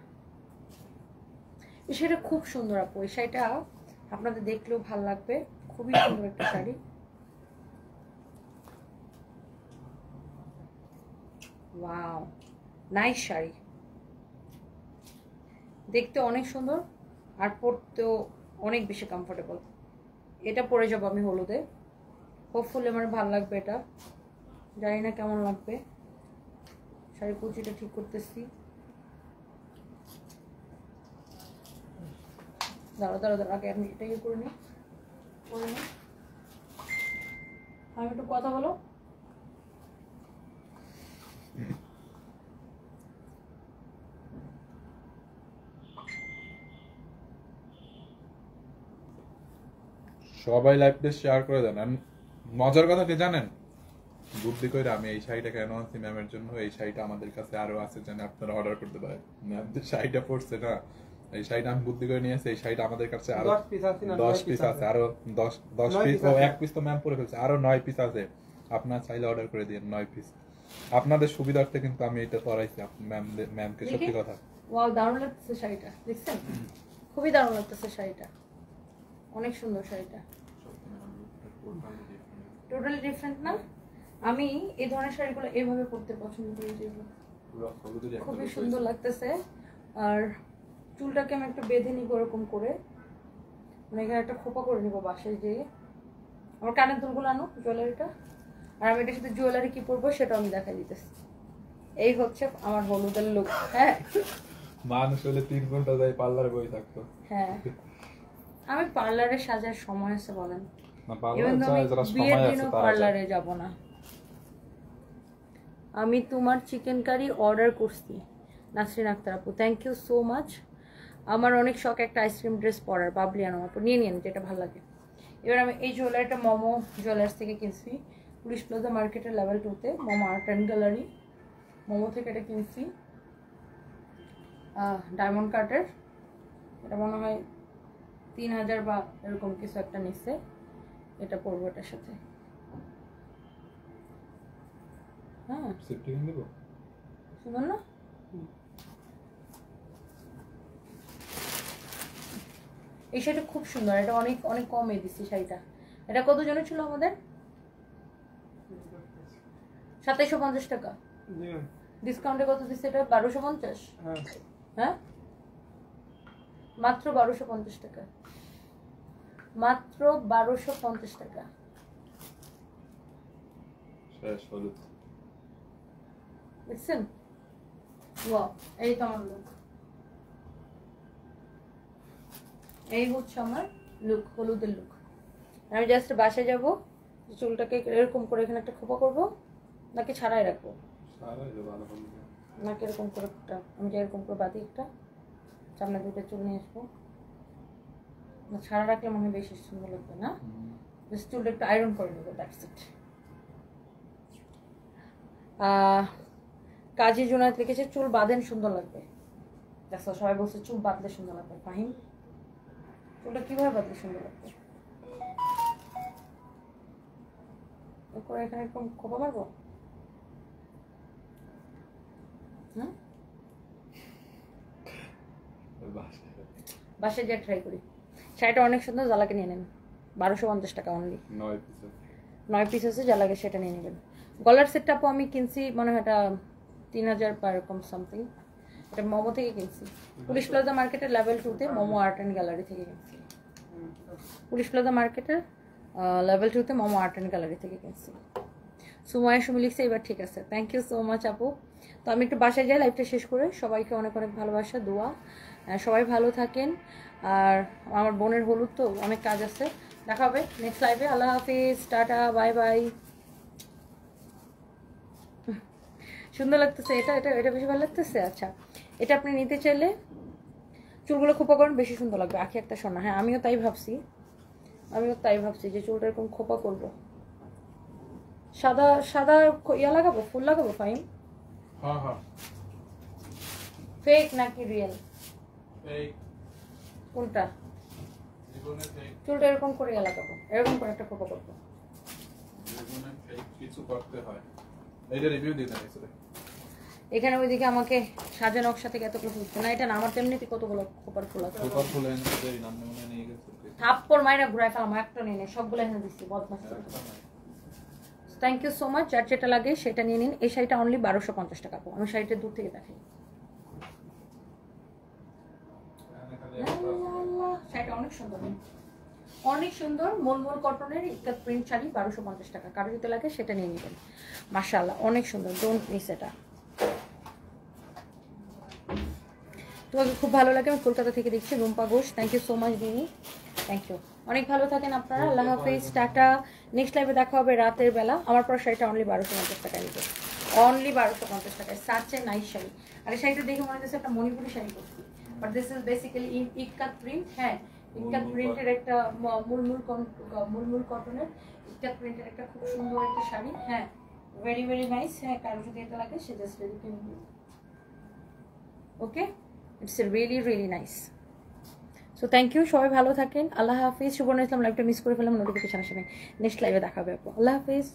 এই শাড়িটা খুব সুন্দর আপু, এই শাড়িটা আপনাদের দেখলেও ভালো লাগবে, খুবই সুন্দর একটা শাড়ি। ওয়াও নাইস শাড়ি, দেখতে অনেক সুন্দর আর পরতেও অনেক বেশি কমফোর্টেবল। এটা পরে যাবো আমি হলুদে, হোপফুলি আমার ভালো লাগবে। এটা জানি না কেমন লাগবে। শাড়ি কুচিটা ঠিক করতেছি। দাঁড়া দাঁড়া দাঁড়া, আগে আমি এটা ইয়ে করে নিই। আমি একটু কথা বলো। সবাই লাইভটা শেয়ার করে দেন। আর মজার কথা কি জানেন, বুদ্ধি করে আমি এই শাড়িটা কেন আনছি ম্যামের জন্য, এই শাড়িটা আমাদের কাছে আরো আছে যেন আপনারা অর্ডার করতে পারেন। ম্যাম যে শাড়িটা পরছে না, এই শাড়িটা আমি বুদ্ধি করে নিয়েছি। এই শাড়িটা আমাদের কাছে আরো 10 পিস আছে, আরো 10 পিস, ও 1 পিস তো ম্যাম পরে ফেলছে, আরো 9 পিস আছে। আপনারা চাইলে অর্ডার করে দিন 9 পিস। আপনাদের সুবিধার্থে কিন্তু আমি এটা পরাইছি ম্যামকে, সত্যি কথা। ওয়াও দারুণ লাগতেছে শাড়িটা, দেখছেন খুবই দারুণ লাগতেছে শাড়িটা, অনেক সুন্দর শাড়িটা, টোটালি ডিফারেন্ট না? আমি এই ধরনের শাড়িগুলো এইভাবে পরতে পছন্দ করি, যেগুলো খুবই সুন্দর লাগতেছে। আর চুলটাকে আমি একটু বেঁধে নিব এরকম করে, মানে এখানে একটা খোপা করে নিব বাসায় যেয়ে। আমার কানের দুলগুলো আনো, জুয়েলারিটা, আর আমি এটার সাথে জুয়েলারি কি পরবো সেটা আমি দেখাই দিতেছি। এই হচ্ছে আমার হলুদের লুক। হ্যাঁ মানুষ হলে 3 ঘন্টা যাই পার্লারে বই থাকতো। হ্যাঁ আমি পার্লারে সাজার সময় আছে বলেন, না পার্লারে যায় যারা সময় আছে তারা পার্লারে যাব না। আমি তোমার চিকেন কারি অর্ডার করছি নাসরিন আক্তার আপু, থ্যাংক ইউ সো মাচ। আমার অনেক শখ একটা আইসক্রিম ড্রেস পরার, বাবলি আনো আপু, নিয়ে নিন যেটা ভালো লাগে। এবার আমি এই জুয়েলারিটা মোমো জুয়েলার্স থেকে কিনছি, পুলিশ প্লাজা মার্কেটের লেভেল 2-তে, Momo art and gallery, Momo থেকে এটা কিনছি, ডায়মন্ড কাটের। এটা মনে হয় 3000 বা এরকম কিছু একটা নিচ্ছে। এটা পরবো এটার সাথে। হ্যাঁ সেফটি কিন দেব, সুন্দর না? এই শাড়িটা খুব সুন্দর, এটা অনেক অনেক কমে দিচ্ছি শাড়িটা। এটা কত জন ছিল আমাদের? 2750 টাকা। ডিসকাউন্টে কত দিচ্ছে এটা? 1250। হ্যাঁ মাত্র 1250 টাকা, মাত্র 1250 টাকা। শেষ হলুদ দেখছেন? ওয়াও, এই তো আমার লুক, এই হচ্ছে আমার লুক, হলুদের লুক। আমি জাস্ট বাসায় যাব, চুলটাকে এরকম করে এখানে একটা খোপা করবো, নাকি ছাড়াই রাখবো, নাকি এরকম করে একটা আমি এরকম করে বাঁধি, একটা সামনে দুটো চুল নিয়ে আসবো। না ছাড়া রাখলে মনে হয় বেশি সুন্দর লাগবে না? জাস্ট চুলটা একটু আয়রন করে নেবো, দ্যাটস ইট। কাজী জুনায়েদ লিখেছে চুল বাঁধেন সুন্দর লাগবে। দেখো সবাই বলছে চুল বাঁধলে সুন্দর লাগবে। ফাহিম, চুলটা কিভাবে বাঁধলে সুন্দর লাগবে? করে এখানে এরকম খোপা মারবো। বাসায় যা ট্রাই করি। শাড়িটা অনেক সুন্দর, জ্বালাকে নিয়ে নেন, 1250 টাকা অনলি। 9 পিস আছে, যা লাগে সেটা নিয়ে নেবেন। গলার সেটটা আপু আমি কিনছি মনে হয় এটা 3000 বা এরকম সামথিং। এটা মোমো থেকে কিনছি, পুলিশ প্লাজা মার্কেটের লেভেল 2-তে মোমো আর্ট অ্যান্ড গ্যালারি থেকে কিনছি। পুলিশ প্লাজা মার্কেটের লেভেল 2-তে মোমো আর্ট অ্যান্ড গ্যালারি থেকে কিনছি। সুমায়া সুমি লিখছে এবার ঠিক আছে, থ্যাংক ইউ সো মাচ আপু। তো আমি একটু বাসায় যাই লাইভটা শেষ করে, সবাইকে অনেক অনেক ভালোবাসা দোয়া, সবাই ভালো থাকেন। আর আমার বোনের হলুদ তো অনেক কাজ আছে, দেখা হবে নেক্সট লাইভে। আল্লাহ হাফিজ, টাটা, বাই বাই। সুন্দর লাগতেছে এটা, এটা এটা বেশি ভালো লাগতেছে। আচ্ছা, এটা আপনি নিতে চাইলে চুলগুলো খোপা করেন, বেশি সুন্দর লাগবে। আখি একটা সোনা, হ্যাঁ আমিও তাই ভাবছি যে চুলটা এরকম খোপা করবো। সাদা সাদা ইয়া লাগাবো, ফুল লাগাবো ফাইন। হ্যাঁ হ্যাঁ, ফেক নাকি রিয়েল? ফেক। কোনটা? জীবনে ফেক, চুলটা এরকম করে ইয়া লাগাবো, এরকম করে একটা খোপা করবো। জীবনে ফেক কিছু করতে হয়। এইটা রিভিউ দিতে আসলে এখানে ওইদিকে আমাকে সাজা নকশা থেকে এতগুলো ফুল না, এটা না আমার তেমনিতে কতগুলো খোপার ফুল আছে। সুপার ফুল এনে দেই নাম মনে নিয়ে গেছে। থাপ্পড় মাইরা ঘুরাই ফেলাম, একটা নিয়ে নেই, সবগুলো এনে দিচ্ছি বদমাশ। Thank you so much. যার যেটা লাগে সেটা নিয়ে নিন। এই শাড়িটা অনলি 1250 টাকা। আমি শাড়িটা দূর থেকে দেখাই, শাড়িটা অনেক সুন্দর, অনেক সুন্দর মলমল কটনের ইকাত প্রিন্ট শাড়ি, 1250 টাকা। কারো যদি লাগে সেটা নিয়ে নেবেন। মাশাআল্লাহ অনেক সুন্দর, ডোন্ট মিস এটা। তোমাকে খুব ভালো লাগে। আমি কলকাতা থেকে দেখছি, Rumpa Ghosh. Thank you so much দিদি, থ্যাংক ইউ। অনেক ভালো থাকেন আপনারা, আল্লাহ হাফিজ, টাটা। নেক্সট লাইভে দেখা হবে রাতের বেলা। আমার পর শাড়িটা অনলি 1250 টাকায় নিতে, অনলি 1250 টাকায়। সার্চে নাইস শাড়ি। আর এই শাড়িটা দেখে মনে হচ্ছে একটা মণিপুরি শাড়ি করছি, but this is basically ইকাত print. হ্যাঁ, ইকাত প্রিন্টের একটা মুলমুল কটনের ইকাত প্রিন্টের একটা খুব সুন্দর একটা শাড়ি। হ্যাঁ, ভেরি ভেরি নাইস। হ্যাঁ, কারো যদি এটা লাগে সে জাস্ট রেডি কিনে নিন। Okay, it's really really nice. So thank you, সবাই ভালো থাকেন, আল্লাহ হাফিজ। সুবর্ণ ইসলাম লাইভটা মিস করে ফেলাম, নোটিফিকেশন আসে নাই। নেক্সট লাইভে দেখা হবে আপু, আল্লাহ হাফিজ।